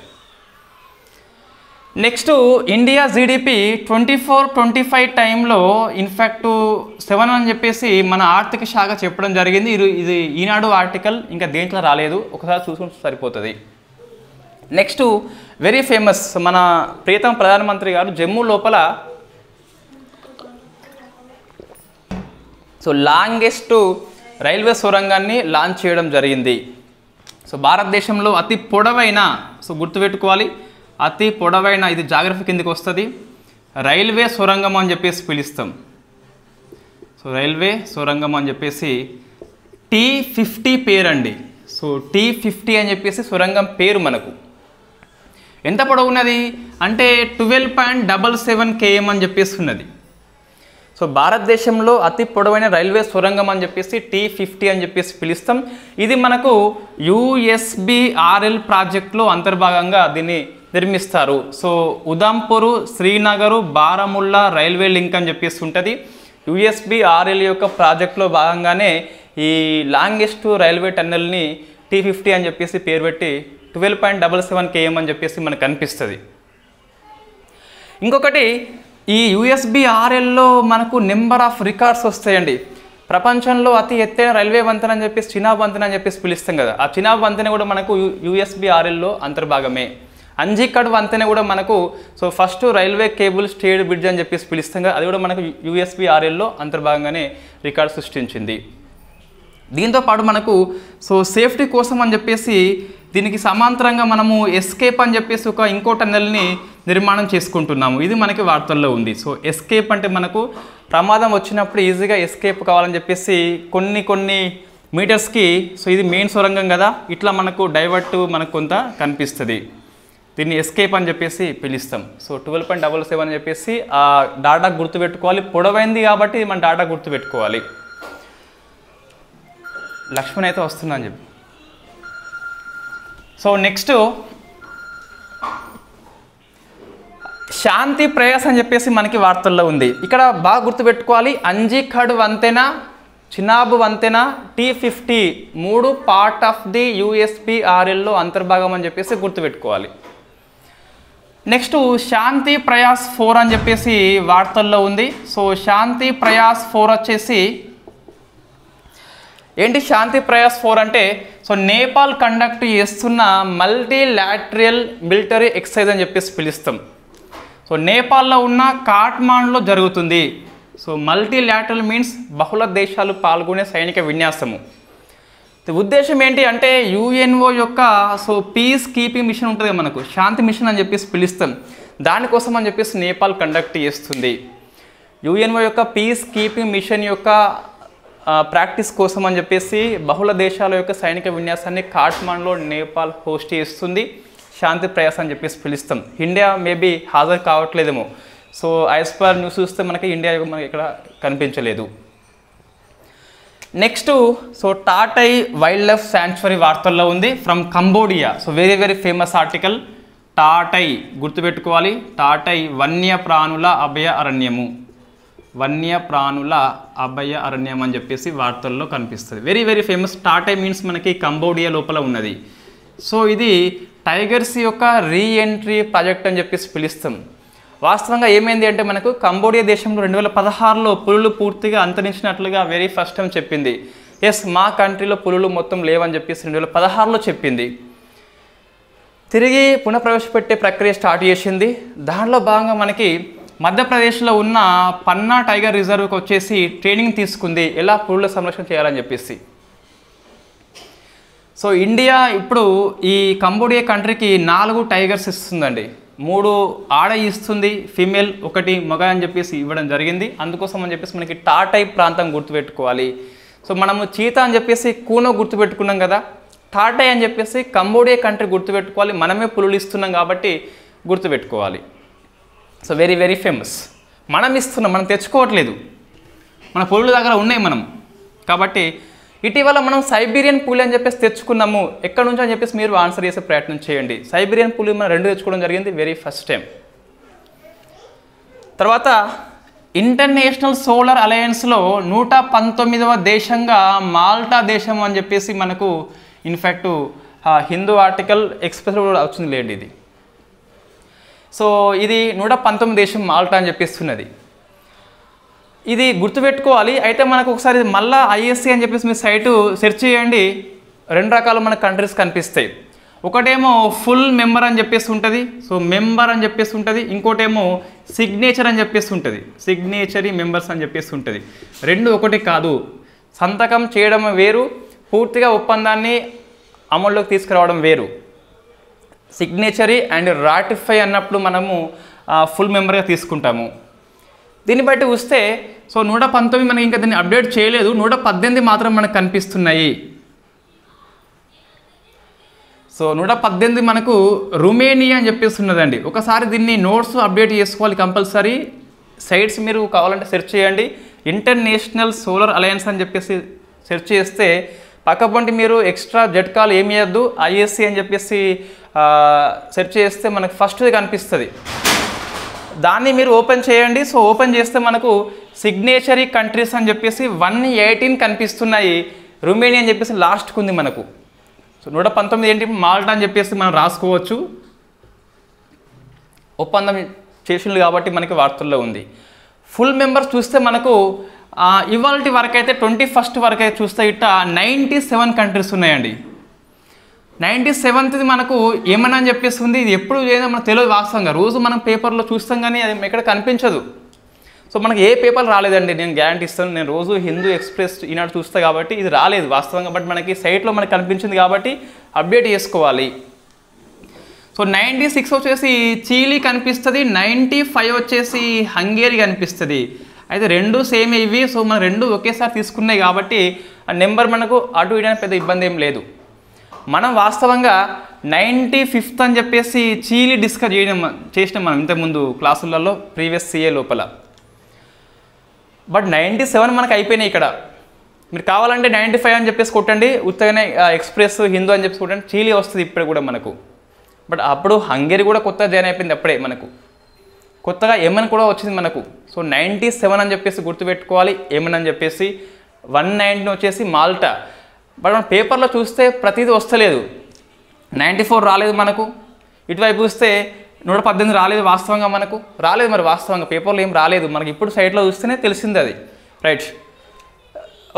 నెక్స్ట్ ఇండియా జీడిపి 24-25 టైంలో ఇన్ఫ్యాక్ట్ 7 అని చెప్పేసి మన ఆర్థిక శాఖ చెప్పడం జరిగింది. ఇది ఈనాడు ఆర్టికల్, ఇంకా దేంట్లో రాలేదు, ఒకసారి చూసుకుంటే సరిపోతుంది. నెక్స్ట్ వెరీ ఫేమస్ మన ప్రియతమ ప్రధానమంత్రి గారు జమ్మూ లోపల లాంగెస్ట్ రైల్వే సొరంగాన్ని లాంచ్ చేయడం జరిగింది. భారతదేశంలో అతి పొడవైన, గుర్తుపెట్టుకోవాలి, అతి పొడవైన, ఇది జాగ్రఫీ కిందకి వస్తుంది, రైల్వే సొరంగం అని చెప్పేసి పిలుస్తాం. రైల్వే సొరంగం అని చెప్పేసి T50 పేరు అండి. T50 అని చెప్పేసి సొరంగం పేరు. మనకు ఎంత పొడవు ఉన్నది అంటే 12.77 km అని చెప్పేసి ఉన్నది. భారతదేశంలో అతి పొడవైన రైల్వే సొరంగం అని చెప్పేసి T50 అని చెప్పేసి పిలుస్తాం. ఇది మనకు USBRL ప్రాజెక్ట్లో అంతర్భాగంగా దీన్ని నిర్మిస్తారు. ఉదంపూర్, శ్రీనగర్, బారాముల్లా రైల్వే లింక్ అని చెప్పేసి ఉంటుంది. USBRL యొక్క ప్రాజెక్ట్లో భాగంగానే ఈ లాంగెస్ట్ రైల్వే టన్నెల్ని T50 అని చెప్పేసి పేరు పెట్టి 12.77 km అని చెప్పేసి మనకు కనిపిస్తుంది. ఇంకొకటి, ఈ USBRLలో మనకు నెంబర్ ఆఫ్ రికార్డ్స్ వస్తాయండి. ప్రపంచంలో అతి ఎత్తైన రైల్వే వంతెన అని చెప్పేసి చినాబ్ వంతెన అని చెప్పేసి పిలుస్తాం కదా, ఆ చినాబ్ వంతెన కూడా మనకు USBRLలో అంతర్భాగమే. అంజికడ్ వంతెన కూడా మనకు first railway cable stayed bridge అని చెప్పేసి పిలుస్తాం కదా, అది కూడా మనకు USBRLలో అంతర్భాగంగానే రికార్డ్ సృష్టించింది. దీంతోపాటు మనకు సేఫ్టీ కోసం అని చెప్పేసి దీనికి సమాంతరంగా మనము ఎస్కేప్ అని చెప్పేసి ఇంకో టన్నెల్ని నిర్మాణం చేసుకుంటున్నాము. ఇది మనకి వార్తల్లో ఉంది. ఎస్కేప్ అంటే మనకు ప్రమాదం వచ్చినప్పుడు ఈజీగా ఎస్కేప్ కావాలని చెప్పేసి కొన్ని మీటర్స్కి ఇది మెయిన్ సొరంగం కదా, ఇట్లా మనకు డైవర్ట్ మనకు కొంత కనిపిస్తుంది. దీన్ని ఎస్కేప్ అని చెప్పేసి పిలుస్తాం. 12.77 అని చెప్పేసి ఆ డాటా గుర్తుపెట్టుకోవాలి. పొడవైంది కాబట్టి మన డాటా గుర్తుపెట్టుకోవాలి. లక్ష్మణ్ అయితే వస్తున్నా అని చెప్పి. నెక్స్ట్ శాంతి ప్రయాస్ అని చెప్పేసి మనకి వార్తల్లో ఉంది. ఇక్కడ బాగా గుర్తుపెట్టుకోవాలి, అంజిఖడ్ వంతెన, చినాబ్ వంతెన, T50 3 పార్ట్ ఆఫ్ ది USBRLలో అంతర్భాగం అని చెప్పేసి గుర్తుపెట్టుకోవాలి. నెక్స్ట్ శాంతి ప్రయాస్ 4 అని చెప్పేసి వార్తల్లో ఉంది. శాంతి ప్రయాస్ 4 వచ్చేసి ఏంటి? శాంతి ప్రయాస్ 4 అంటే నేపాల్ కండక్ట్ చేస్తున్న మల్టీలాటరల్ మిలిటరీ ఎక్సర్సైజ్ అని చెప్పేసి పిలుస్తాం. నేపాల్లో ఉన్న కాఠ్మాండ్లో జరుగుతుంది. మల్టీలాటరల్ మీన్స్ బహుళ దేశాలు పాల్గొనే సైనిక విన్యాసము. ఉద్దేశం ఏంటి అంటే UNO యొక్క పీస్ కీపింగ్ మిషన్ ఉంటుంది మనకు, శాంతి మిషన్ అని చెప్పేసి పిలుస్తాం. దానికోసం అని చెప్పేసి నేపాల్ కండక్ట్ చేస్తుంది. UNO యొక్క పీస్ కీపింగ్ మిషన్ యొక్క ప్రాక్టీస్ కోసం అని చెప్పేసి బహుళ దేశాల యొక్క సైనిక విన్యాసాన్ని కాఠ్మాండ్లో నేపాల్ హోస్ట్ చేస్తుంది. శాంతి ప్రయాస్ అని చెప్పేసి పిలుస్తాం. ఇండియా మేబీ హాజరు కావట్లేదేమో. యాజ్ పర్ న్యూస్ చూస్తే మనకి ఇండియా మనకి ఇక్కడ కనిపించలేదు. Next Tatai wildlife sanctuary వార్తల్లో ఉంది from Cambodia. Very famous article. Tatai గుర్తుపెట్టుకోవాలి, టాటై వన్యప్రాణుల అభయ అరణ్యము, వన్యప్రాణుల అభయ అరణ్యం అని చెప్పేసి వార్తల్లో కనిపిస్తుంది. Very famous. టాటై మీన్స్ మనకి కంబోడియా లోపల ఉన్నది. ఇది టైగర్స్ యొక్క రీఎంట్రీ ప్రాజెక్ట్ అని చెప్పేసి పిలుస్తాం. వాస్తవంగా ఏమైంది అంటే మనకు కంబోడియా దేశంలో 2016లో పులులు పూర్తిగా అంతరించినట్లుగా వెరీ ఫస్ట్ టైం చెప్పింది. ఎస్, మా కంట్రీలో పులులు మొత్తం లేవని చెప్పేసి 2016లో చెప్పింది. తిరిగి పునఃప్రవేశపెట్టే ప్రక్రియ స్టార్ట్ చేసింది. దానిలో భాగంగా మనకి మధ్యప్రదేశ్లో ఉన్న పన్నా టైగర్ రిజర్వ్కి వచ్చేసి ట్రైనింగ్ తీసుకుంది ఎలా పులుల సంరక్షణ చేయాలని చెప్పేసి. ఇండియా ఇప్పుడు ఈ కంబోడియా కంట్రీకి 4 టైగర్స్ ఇస్తుందండి. 3 ఆడ ఇస్తుంది, ఫీమేల్ 1 మగ అని చెప్పేసి ఇవ్వడం జరిగింది. అందుకోసం అని చెప్పేసి మనకి టాటై ప్రాంతం గుర్తుపెట్టుకోవాలి. మనము చీతా అని చెప్పేసి కూనో గుర్తుపెట్టుకున్నాం కదా, టాటై అని చెప్పేసి కంబోడియా కంట్రీ గుర్తుపెట్టుకోవాలి. మనమే పులులు ఇస్తున్నాం కాబట్టి గుర్తుపెట్టుకోవాలి. Very famous. మనం ఇస్తున్నాం, మనం తెచ్చుకోవట్లేదు, మన పులుల దగ్గర ఉన్నాయి మనం. కాబట్టి ఇటీవల మనం సైబీరియన్ పులి అని చెప్పేసి తెచ్చుకున్నాము. ఎక్కడి నుంచి అని చెప్పేసి మీరు ఆన్సర్ చేసే ప్రయత్నం చేయండి. సైబీరియన్ పులి మనం 2 తెచ్చుకోవడం జరిగింది వెరీ ఫస్ట్ టైం. తర్వాత ఇంటర్నేషనల్ సోలార్ అలయన్స్లో 119వ దేశంగా మాల్టా దేశం అని చెప్పేసి మనకు ఇన్ఫ్యాక్ట్ హిందూ ఆర్టికల్ ఎక్స్ప్రెస్లో కూడా వచ్చింది లేండి ఇది. సో ఇది 119 దేశం మాల్టా అని చెప్పేస్తున్నది. ఇది గుర్తుపెట్టుకోవాలి. అయితే మనకు ఒకసారి మళ్ళీ ఐఎస్సి అని చెప్పేసి మీ సైటు సెర్చ్ చేయండి, 2 రకాల మన కంట్రీస్ కనిపిస్తాయి. ఒకటేమో ఫుల్ మెంబర్ అని చెప్పేసి ఉంటుంది, సో మెంబర్ అని చెప్పేసి ఉంటుంది. ఇంకోటేమో సిగ్నేచర్ అని చెప్పేసి ఉంటుంది, సిగ్నేచరీ మెంబర్స్ అని చెప్పేసి ఉంటుంది. రెండు ఒకటి కాదు. సంతకం చేయడం వేరు, పూర్తిగా ఒప్పందాన్ని అమల్లోకి తీసుకురావడం వేరు. సిగ్నేచరీ అండ్ రాటిఫై అన్నప్పుడు మనము ఫుల్ మెంబర్గా తీసుకుంటాము. దీన్ని బట్టి చూస్తే సో 119 మనకి ఇంకా దీన్ని అప్డేట్ చేయలేదు, 118 మాత్రం మనకు కనిపిస్తున్నాయి. సో 118 మనకు రుమేనియా అని చెప్పేసి ఉన్నదండి. ఒకసారి దీన్ని నోట్స్ అప్డేట్ చేసుకోవాలి కంపల్సరీ. సైట్స్ మీరు కావాలంటే సెర్చ్ చేయండి, ఇంటర్నేషనల్ సోలార్ అలయన్స్ అని చెప్పేసి సెర్చ్ చేస్తే పక్కపంటి మీరు ఎక్స్ట్రా జట్కాలు ఏమి చేయొద్దు, ఐఎస్సి అని చెప్పేసి సెర్చ్ చేస్తే మనకు ఫస్ట్ది కనిపిస్తుంది. దాన్ని మీరు ఓపెన్ చేయండి. సో ఓపెన్ చేస్తే మనకు సిగ్నేచరీ కంట్రీస్ అని చెప్పేసి 118 కనిపిస్తున్నాయి. రుమేనియా అని చెప్పేసి లాస్ట్కి ఉంది మనకు. సో 119 ఏంటి, మాల్టా అని చెప్పేసి మనం రాసుకోవచ్చు. ఒప్పందం చేసింది కాబట్టి మనకి వార్తల్లో ఉంది. ఫుల్ మెంబర్స్ చూస్తే మనకు ఇవాళ వరకు అయితే 21st వరకు అయితే చూస్తే ఇట్ట 97 కంట్రీస్ ఉన్నాయండి. 97th మనకు ఏమన్నా అని చెప్పేసి ఉంది. ఇది ఎప్పుడు ఏదో మనకు తెలియదు వాస్తవంగా. రోజు మనం పేపర్లో చూస్తాం కానీ అది ఎక్కడ కనిపించదు. సో మనకి ఏ పేపర్ రాలేదండి, నేను గ్యారంటీ ఇస్తాను. నేను రోజు హిందూ ఎక్స్ప్రెస్ ఈనాడు చూస్తా కాబట్టి ఇది రాలేదు వాస్తవంగా. బట్ మనకి సైట్లో మనకి కనిపించింది కాబట్టి అప్డేట్ చేసుకోవాలి. సో 96 వచ్చేసి చీలీ కనిపిస్తుంది, 95 వచ్చేసి హంగేరీ కనిపిస్తుంది. అయితే రెండు సేమ్ ఇవి. సో మనం రెండు ఒకేసారి తీసుకున్నాయి కాబట్టి ఆ నెంబర్ మనకు అటు ఇటు పెద్ద ఇబ్బంది ఏం లేదు. మనం వాస్తవంగా 95th అని చెప్పేసి చీలీ డిస్కస్ చేసినాం మనం ఇంతకుముందు క్లాసులలో ప్రీవియస్ సిఏ లోపల. బట్ 97 మనకు అయిపోయినాయి. ఇక్కడ మీరు కావాలంటే 95 అని చెప్పేసి కొట్టండి, ఉత్తగానే ఎక్స్ప్రెస్ హిందూ అని చెప్పేసి కొట్టండి, చీలీ వస్తుంది ఇప్పుడు కూడా మనకు. బట్ అప్పుడు హంగేరీ కూడా కొత్తగా జాయిన్ అయిపోయింది, అప్పుడే మనకు కొత్తగా ఎమన్ కూడా వచ్చింది మనకు. సో 97 అని చెప్పేసి గుర్తుపెట్టుకోవాలి, ఎమన్ అని చెప్పేసి. 119 వచ్చేసి మాల్టా. బట్ మన పేపర్లో చూస్తే ప్రతిదీ వస్తలేదు. 94 రాలేదు మనకు. ఇటువైపు చూస్తే 118 రాలేదు వాస్తవంగా, మనకు రాలేదు. మరి వాస్తవంగా పేపర్లో ఏం రాలేదు మనకి. ఇప్పుడు సైట్లో చూస్తేనే తెలిసింది అది. రైట్,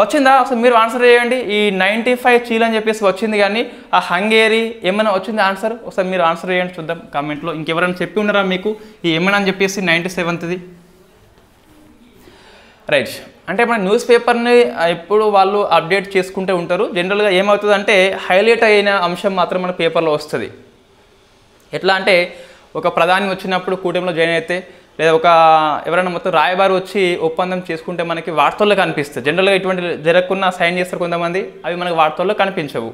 వచ్చిందా? అసలు మీరు ఆన్సర్ చేయండి. ఈ 95 చీల్ అని చెప్పేసి వచ్చింది, కానీ ఆ హంగేరీ ఏమైనా వచ్చింది ఆన్సర్? ఒకసారి మీరు ఆన్సర్ చేయండి చూద్దాం కామెంట్లో. ఇంకెవరైనా చెప్పి ఉన్నారా మీకు ఈ ఏమైనా అని చెప్పేసి 97th? రైట్, అంటే మన న్యూస్ పేపర్ని ఎప్పుడు వాళ్ళు అప్డేట్ చేసుకుంటూ ఉంటారు. జనరల్గా ఏమవుతుందంటే హైలైట్ అయిన అంశం మాత్రం మన పేపర్లో వస్తుంది. ఎట్లా అంటే ఒక ప్రధాని వచ్చినప్పుడు కూటమిలో జాయిన్ అయితే, లేదా ఒక ఎవరైనా మొత్తం రాయబారి వచ్చి ఒప్పందం చేసుకుంటే మనకి వార్తల్లో కనిపిస్తుంది. జనరల్గా ఇటువంటి జరగకుండా సైన్ చేస్తారు కొంతమంది, అవి మనకు వార్తల్లో కనిపించవు.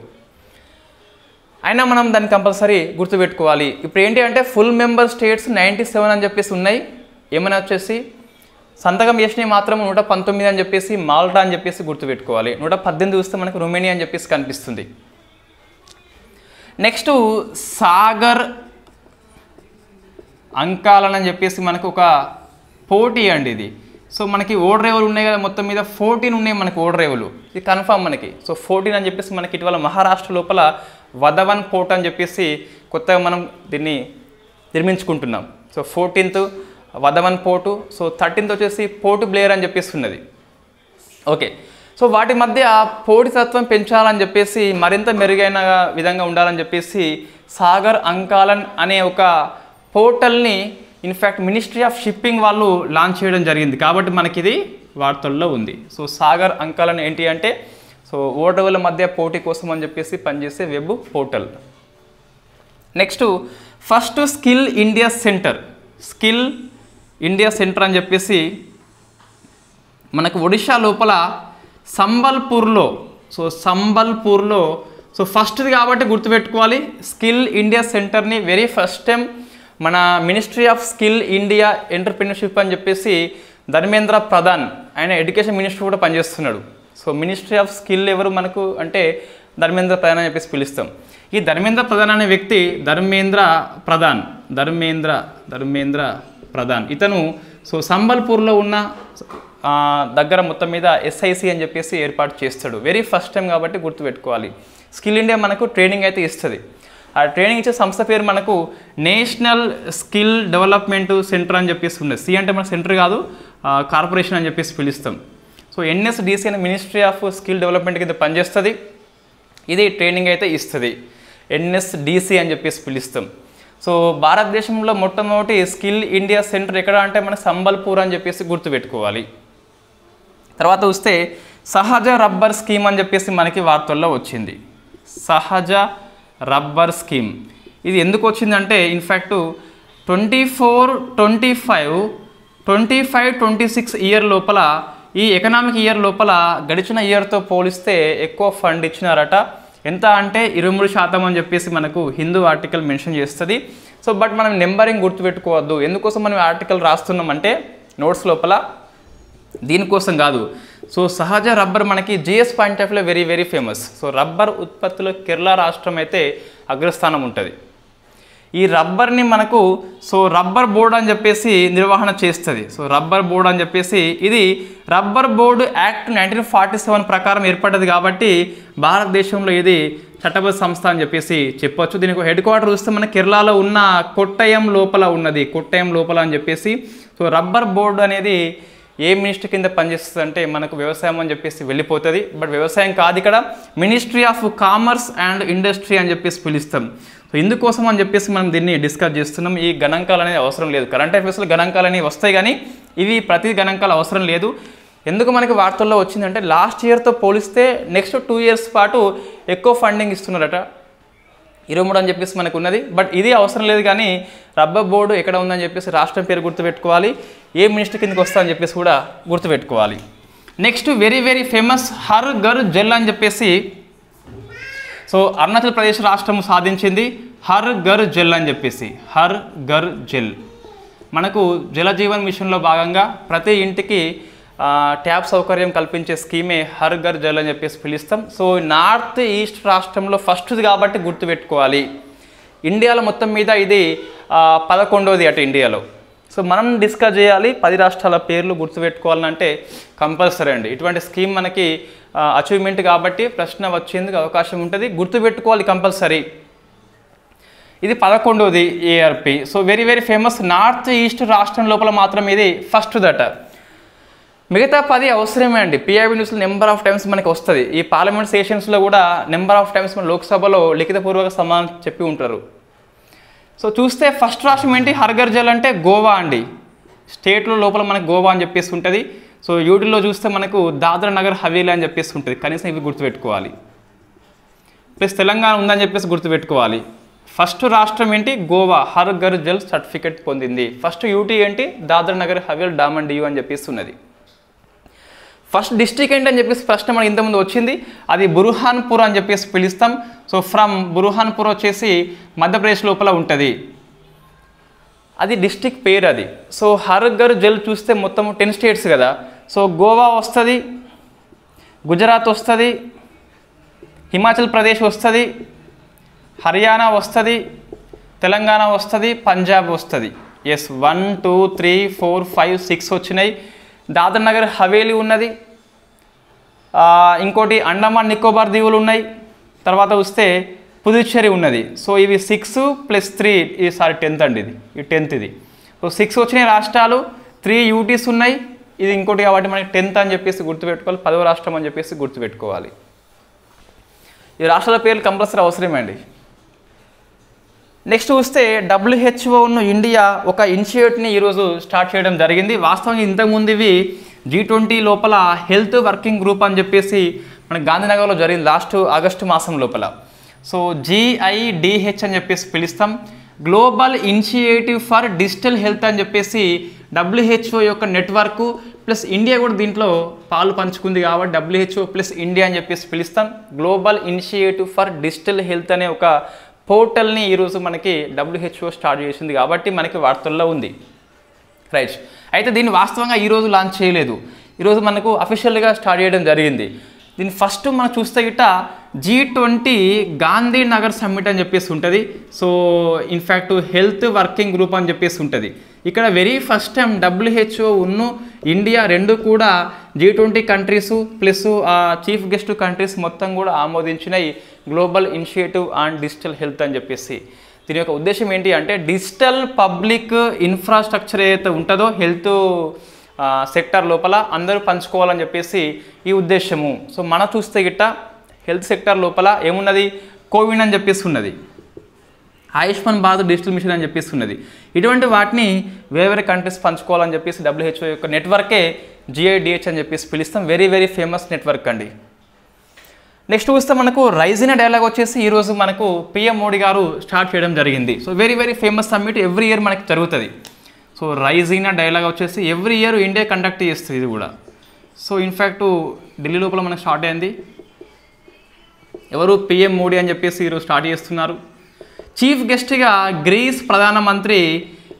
అయినా మనం దాన్ని కంపల్సరీ గుర్తుపెట్టుకోవాలి. ఇప్పుడు ఏంటి అంటే ఫుల్ మెంబర్ స్టేట్స్ 97 అని చెప్పేసి ఉన్నాయి. ఏమైనా వచ్చేసి సంతకం చేసినవి మాత్రం 119 అని చెప్పేసి మాల్టా అని చెప్పేసి గుర్తుపెట్టుకోవాలి. 118 చూస్తే మనకు రుమేనియా అని చెప్పేసి కనిపిస్తుంది. నెక్స్ట్ సాగర్ అంకాలన్ అని చెప్పేసి మనకు ఒక పోటీ అండి ఇది. సో మనకి ఓడరేవులు ఉన్నాయి కదా, మొత్తం మీద 14 ఉన్నాయి మనకి ఓడరేవులు, ఇది కన్ఫామ్ మనకి. సో 14 అని చెప్పేసి మనకి ఇటీవల మహారాష్ట్ర లోపల వధవన్ పోర్ట్ అని చెప్పేసి కొత్తగా మనం దీన్ని నిర్మించుకుంటున్నాం. So 14th Vadhavan port, so 13th వచ్చేసి పోర్ట్ బ్లేయర్ అని చెప్పేసి ఉన్నది. ఓకే, సో వాటి మధ్య పోటీతత్వం పెంచాలని చెప్పేసి మరింత మెరుగైన విధంగా ఉండాలని చెప్పేసి సాగర్ అంకాలన్ అనే ఒక పోర్టల్ని ఇన్ఫ్యాక్ట్ మినిస్ట్రీ ఆఫ్ షిప్పింగ్ వాళ్ళు లాంచ్ చేయడం జరిగింది. కాబట్టి మనకి ఇది వార్తల్లో ఉంది. సో సాగర్ అంకాలన్ ఏంటి అంటే సో ఓడరేవుల మధ్య పోటీ కోసం అని చెప్పేసి పనిచేసే web portal. Next first skill India centre, skill India centre అని చెప్పేసి మనకు ఒడిషా లోపల సంబల్పూర్లో, సో సంబల్పూర్లో సో ఫస్ట్ది కాబట్టి గుర్తుపెట్టుకోవాలి. స్కిల్ ఇండియా సెంటర్ని వెరీ ఫస్ట్ టైం మన ministry of skill India entrepreneurship అని చెప్పేసి ధర్మేంద్ర ప్రధాన్, ఆయన ఎడ్యుకేషన్ మినిస్టర్ కూడా పనిచేస్తున్నాడు. సో మినిస్ట్రీ ఆఫ్ స్కిల్ ఎవరు మనకు అంటే ధర్మేంద్ర ప్రధాన్ అని చెప్పేసి పిలుస్తాం. ఈ ధర్మేంద్ర ప్రధాన్ అనే వ్యక్తి ధర్మేంద్ర ప్రధాన్, ఇతను సో సంబల్పూర్లో ఉన్న దగ్గర మొత్తం మీద ఎస్ఐసి అని చెప్పేసి ఏర్పాటు చేస్తాడు. వెరీ ఫస్ట్ టైం కాబట్టి గుర్తుపెట్టుకోవాలి. స్కిల్ ఇండియా మనకు ట్రైనింగ్ అయితే ఇస్తుంది. ఆ ట్రైనింగ్ ఇచ్చే సంస్థ పేరు మనకు నేషనల్ స్కిల్ డెవలప్మెంట్ సెంటర్ అని చెప్పేసి ఉన్నది. సి అంటే మన సెంటర్ కాదు, కార్పొరేషన్ అని చెప్పేసి పిలుస్తాం. సో ఎన్ఎస్డిసి అనే మినిస్ట్రీ ఆఫ్ స్కిల్ డెవలప్మెంట్ కింద పనిచేస్తుంది. ఇది ట్రైనింగ్ అయితే ఇస్తుంది. ఎన్ఎస్డిసి అని చెప్పేసి పిలుస్తాం. సో భారతదేశంలో మొట్టమొదటి స్కిల్ ఇండియా సెంటర్ ఎక్కడ అంటే మన సంబల్పూర్ అని చెప్పేసి గుర్తుపెట్టుకోవాలి. తర్వాత వస్తే సహజ రబ్బర్ స్కీమ్ అని చెప్పేసి మనకి వార్తల్లో వచ్చింది. సహజ రబ్బర్ స్కీమ్ ఇది ఎందుకు వచ్చిందంటే ఇన్ఫ్యాక్ట్ 24-25-26 ఇయర్ లోపల, ఈ ఎకనామిక్ ఇయర్ లోపల గడిచిన ఇయర్తో పోలిస్తే ఎక్కువ ఫండ్ ఇచ్చినారట. ఎంత అంటే 23% అని చెప్పేసి మనకు హిందూ ఆర్టికల్ మెన్షన్ చేస్తుంది. సో బట్ మనం నెంబరింగ్ గుర్తుపెట్టుకోవద్దు. ఎందుకోసం మనం ఆర్టికల్ రాస్తున్నామంటే నోట్స్ లోపల దీనికోసం కాదు. సో సహజ రబ్బర్ మనకి జిఎస్ పాయింట్ ఆఫ్ వ్యూలో very very famous. So rubber ఉత్పత్తిలో కేరళ రాష్ట్రం అయితే అగ్రస్థానం ఉంటుంది. ఈ రబ్బర్ని మనకు రబ్బర్ బోర్డు అని చెప్పేసి నిర్వహణ చేస్తుంది. సో రబ్బర్ బోర్డు అని చెప్పేసి ఇది రబ్బర్ బోర్డు యాక్ట్ 1947 ప్రకారం ఏర్పడ్డది కాబట్టి భారతదేశంలో ఇది చట్టబద్ధ సంస్థ అని చెప్పేసి చెప్పొచ్చు. దీనికి హెడ్ క్వార్టర్ చూస్తే మన కేరళలో ఉన్న కొట్టయం లోపల ఉన్నది. కొట్టయం లోపల అని చెప్పేసి. సో రబ్బర్ బోర్డు అనేది ఏ మినిస్ట్రీ కింద పనిచేస్తుంది అంటే మనకు వ్యవసాయం అని చెప్పేసి వెళ్ళిపోతుంది. బట్ వ్యవసాయం కాదు, ఇక్కడ ministry of commerce and industry అని చెప్పేసి పిలుస్తాం. సో ఇందుకోసం అని చెప్పేసి మనం దీన్ని డిస్కస్ చేస్తున్నాం. ఈ గణాంకాలు అనేది అవసరం లేదు. కరెంట్ అఫైర్స్లో గణాంకాలు అనేవి వస్తాయి కానీ ఇవి ప్రతి గణాంకాలు అవసరం లేదు. ఎందుకు మనకి వార్తల్లో వచ్చిందంటే లాస్ట్ ఇయర్తో పోలిస్తే నెక్స్ట్ 2 ఇయర్స్ పాటు ఎక్కువ ఫండింగ్ ఇస్తున్నారట. 23 అని చెప్పేసి మనకు ఉన్నది. బట్ ఇది అవసరం లేదు కానీ రబ్బర్ బోర్డు ఎక్కడ ఉందని చెప్పేసి రాష్ట్రం పేరు గుర్తుపెట్టుకోవాలి. ఏ మినిస్టర్ కిందకి వస్తా అని చెప్పేసి కూడా గుర్తుపెట్టుకోవాలి. Next very very famous Har Ghar Jal అని చెప్పేసి సో అరుణాచల్ ప్రదేశ్ రాష్ట్రం సాధించింది. హర్ ఘర్ జల్ అని చెప్పేసి. హర్ ఘర్ జల్ మనకు జలజీవన్ మిషన్లో భాగంగా ప్రతి ఇంటికి ట్యాప్ సౌకర్యం కల్పించే స్కీమే హర్ ఘర్ జల్ అని చెప్పేసి పిలుస్తాం. సో నార్త్ ఈస్ట్ రాష్ట్రంలో ఫస్ట్ది కాబట్టి గుర్తుపెట్టుకోవాలి. ఇండియాలో మొత్తం మీద ఇది 11వది అటు ఇండియాలో. సో మనం డిస్కస్ చేయాలి 10 రాష్ట్రాల పేర్లు గుర్తుపెట్టుకోవాలంటే కంపల్సరీ అండి. ఇటువంటి స్కీమ్ మనకి అచీవ్మెంట్ కాబట్టి ప్రశ్న వచ్చేందుకు అవకాశం ఉంటుంది. గుర్తుపెట్టుకోవాలి కంపల్సరీ. ఇది 11వది ARP. So very very famous. North east రాష్ట్రం లోపల మాత్రం ఇది ఫస్ట్ దట. మిగతా 10 అవసరమే అండి. పిఐబి న్యూస్లో నెంబర్ ఆఫ్ టైమ్స్ మనకి వస్తుంది. ఈ పార్లమెంట్ సెషన్స్లో కూడా నెంబర్ ఆఫ్ టైమ్స్ మన లోక్సభలో లిఖితపూర్వక సమాధానం చెప్పి ఉంటారు. సో చూస్తే ఫస్ట్ రాష్ట్రం ఏంటి? హర్ ఘర్ జల్ అంటే గోవా అండి. స్టేట్లో లోపల మనకు గోవా అని చెప్పేసి ఉంటుంది. సో యూటీలో చూస్తే మనకు దాద్రా నగర్ హవేలీ అని చెప్పేసి ఉంటుంది. కనీసం ఇవి గుర్తుపెట్టుకోవాలి. ప్లస్ తెలంగాణ ఉందని చెప్పేసి గుర్తుపెట్టుకోవాలి. ఫస్ట్ రాష్ట్రం ఏంటి? గోవా. హర్ ఘర్ జల్ సర్టిఫికేట్ పొందింది. ఫస్ట్ యూటీ ఏంటి? దాద్రా నగర్ హవేలీ డామన్ డియూ అని చెప్పేసి ఉన్నది. ఫస్ట్ డిస్ట్రిక్ట్ ఏంటి అని చెప్పేసి ప్రశ్న మనకి ఇంతకుముందు వచ్చింది. అది బుర్హాన్పూర్ అని చెప్పేసి పిలుస్తాం. సో ఫ్రమ్ బుర్హాన్పూర్ వచ్చేసి మధ్యప్రదేశ్ లోపల ఉంటుంది. అది డిస్ట్రిక్ట్ పేరు అది. సో హర్ ఘర్ జల్ చూస్తే మొత్తం 10 స్టేట్స్ కదా. సో గోవా వస్తుంది, గుజరాత్ వస్తుంది, హిమాచల్ ప్రదేశ్ వస్తుంది, హర్యానా వస్తుంది, తెలంగాణ వస్తుంది, పంజాబ్ వస్తుంది. ఎస్ 1 2 3 4 5 6 వచ్చినాయి. దాద్రా నగర్ హవేలీ ఉన్నది. ఇంకోటి అండమాన్ నికోబార్ దీవులు ఉన్నాయి. తర్వాత వస్తే పుదుచ్చేరి ఉన్నది. సో ఇవి 6 + 3 ఈసారి 10th అండి. ఇది 10th ఇది. సో 6 వచ్చినాయి రాష్ట్రాలు, 3 యూటీస్ ఉన్నాయి. ఇది ఇంకోటి కాబట్టి మనకి 10th అని చెప్పేసి గుర్తుపెట్టుకోవాలి. 10వ రాష్ట్రం అని చెప్పేసి గుర్తుపెట్టుకోవాలి. ఈ రాష్ట్రాల పేర్లు కంపల్సరీ అవసరమే అండి. నెక్స్ట్ చూస్తే WHO ఇండియా ఒక ఇనిషియేటివ్ని ఈరోజు స్టార్ట్ చేయడం జరిగింది. వాస్తవంగా ఇంతకుముందు ఇవి G20 లోపల హెల్త్ వర్కింగ్ గ్రూప్ అని చెప్పేసి మన గాంధీనగర్లో జరిగింది లాస్ట్ ఆగస్టు మాసం లోపల. సో GIDH అని చెప్పేసి పిలుస్తాం. Global initiative for digital health అని చెప్పేసి WHO యొక్క నెట్వర్క్ ప్లస్ ఇండియా కూడా దీంట్లో పాలు పంచుకుంది కాబట్టి WHO ప్లస్ ఇండియా అని చెప్పేసి పిలుస్తాం. Global initiative for digital health అనే ఒక పోర్టల్ని ఈరోజు మనకి WHO స్టార్ట్ చేసింది కాబట్టి మనకి వార్తల్లో ఉంది. రైట్. అయితే దీన్ని వాస్తవంగా ఈరోజు లాంచ్ చేయలేదు. ఈరోజు మనకు అఫీషియల్గా స్టార్ట్ చేయడం జరిగింది. దీన్ని ఫస్ట్ మనం చూస్తే గిట్ట G20 గాంధీనగర్ సమ్మిట్ అని చెప్పేసి ఉంటుంది. So in fact health working group అని చెప్పేసి ఉంటుంది. ఇక్కడ వెరీ ఫస్ట్ టైం WHO ఉన్ను ఇండియా రెండు కూడా G20 countries plus chief guest countries మొత్తం కూడా ఆమోదించినాయి global initiative on digital health అని చెప్పేసి. దీని యొక్క ఉద్దేశం ఏంటి అంటే డిజిటల్ పబ్లిక్ ఇన్ఫ్రాస్ట్రక్చర్ ఏదైతే ఉంటుందో హెల్త్ సెక్టర్ లోపల అందరూ పంచుకోవాలని చెప్పేసి ఈ ఉద్దేశము. సో మనం చూస్తే గిట్ట హెల్త్ సెక్టర్ లోపల ఏమున్నది, కోవిన్ అని చెప్పేసి ఉన్నది, ఆయుష్మాన్ భారత్ డిజిటల్ మిషన్ అని చెప్పేసి ఉన్నది. ఇటువంటి వాటిని వేరే కంట్రీస్ పంచుకోవాలని చెప్పేసి WHO యొక్క నెట్వర్కే GIDH అని చెప్పేసి పిలుస్తాం. వెరీ వెరీ ఫేమస్ నెట్వర్క్ అండి. నెక్స్ట్ చూస్తే మనకు రైజినా డైలాగ్ వచ్చేసి ఈరోజు మనకు PM మోడీ గారు స్టార్ట్ చేయడం జరిగింది. So very very famous summit every year మనకి జరుగుతుంది. సో రైజినా డైలాగ్ వచ్చేసి ఎవ్రీ ఇయర్ ఇండియా కండక్ట్ చేస్తుంది ఇది కూడా. సో ఇన్ఫ్యాక్ట్ ఢిల్లీ లోపల మనకు స్టార్ట్ అయింది. ఎవరు, PM మోడీ అని చెప్పేసి ఈరోజు స్టార్ట్ చేస్తున్నారు. చీఫ్ గెస్ట్గా గ్రీస్ ప్రధానమంత్రి.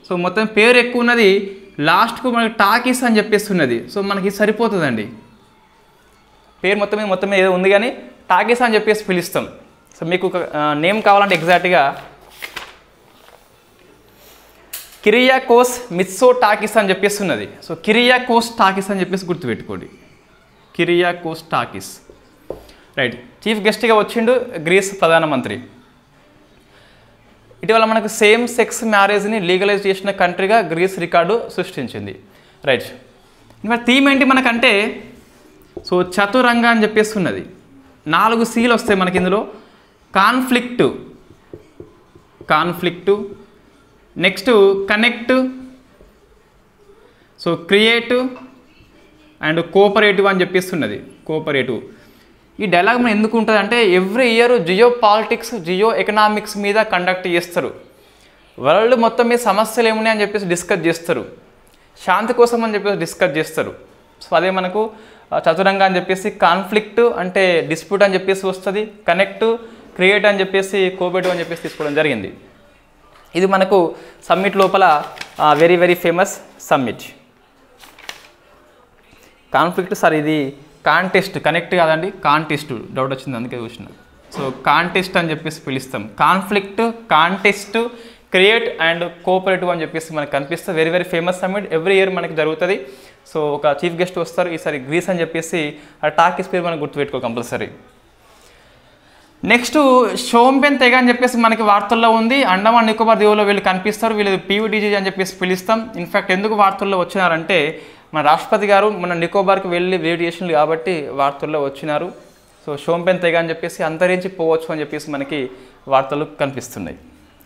సో మొత్తం పేరు ఎక్కువ ఉన్నది, లాస్ట్కు మనకి టాకీస్ అని చెప్పేసి ఉన్నది. సో మనకి సరిపోతుందండి, పేరు మొత్తం ఏదో ఉంది కానీ టాకీస్ అని చెప్పేసి పిలుస్తాం. సో మీకు నేమ్ కావాలంటే ఎగ్జాక్ట్గా కిరియాకోస్ మిత్సోటాకిస్ అని చెప్పేసి ఉన్నది. సో కిరియాకోస్ టాకిస్ అని చెప్పేసి గుర్తుపెట్టుకోండి, కిరియాకోస్ టాకిస్. రైట్, చీఫ్ గెస్ట్గా వచ్చిండు గ్రీస్ ప్రధానమంత్రి. ఇటీవల మనకు సేమ్ సెక్స్ మ్యారేజ్ని లీగలైజ్ చేసిన కంట్రీగా గ్రీస్ రికార్డు సృష్టించింది. రైట్, మరి థీమ్ ఏంటి మనకంటే సో చతురంగ అని చెప్పేసి ఉన్నది. 4 Cలు వస్తాయి మనకి ఇందులో. Conflict, next connect, so creative and cooperative అని చెప్పేసి ఉన్నది, కోఆపరేటివ్. ఈ డైలాగ్ మనం ఎందుకు ఉంటుంది అంటే every year geopolitics, geoeconomics మీద కండక్ట్ చేస్తారు. వరల్డ్ మొత్తం మీద సమస్యలు ఏమున్నాయి అని చెప్పేసి డిస్కస్ చేస్తారు, శాంతి కోసం అని చెప్పేసి డిస్కస్ చేస్తారు. సో అదే మనకు చతురంగ అని చెప్పేసి. కాన్ఫ్లిక్ట్ అంటే డిస్ప్యూట్ అని చెప్పేసి వస్తుంది, కనెక్ట్, క్రియేట్ అని చెప్పేసి, కోఆపరేటివ్ అని చెప్పేసి తీసుకోవడం జరిగింది. ఇది మనకు సమ్మిట్ లోపల very very famous summit. Conflict sir ఇది కాంటెస్ట్, కనెక్ట్ కాదండి, కాంటెస్ట్, డౌట్ వచ్చింది అందుకే చూసిన. సో కాంటెస్ట్ అని చెప్పేసి పిలుస్తాం. Conflict, contest, create and cooperative అని చెప్పేసి మనకు కనిపిస్తుంది. Very very famous summit every year మనకి జరుగుతుంది. సో ఒక చీఫ్ గెస్ట్ వస్తారు, ఈసారి గ్రీస్ అని చెప్పేసి ఆ టాకీస్ పేరు మనకు గుర్తుపెట్టుకో కంపల్సరీ. నెక్స్ట్ షోంపెన్ తెగ అని చెప్పేసి మనకి వార్తల్లో ఉంది. అండమాన్ నికోబార్ దీవుల్లో వీళ్ళు కనిపిస్తారు, వీళ్ళు PVDG అని చెప్పేసి పిలుస్తాం. ఇన్ఫ్యాక్ట్ ఎందుకు వార్తల్లో వచ్చినారంటే మన రాష్ట్రపతి గారు మన నికోబార్కి వెళ్ళి విజిట్ చేసింది కాబట్టి వార్తల్లో వచ్చినారు. సో షోంపెన్ తెగ అని చెప్పేసి అంతరించి పోవచ్చు అని చెప్పేసి మనకి వార్తలు కనిపిస్తున్నాయి.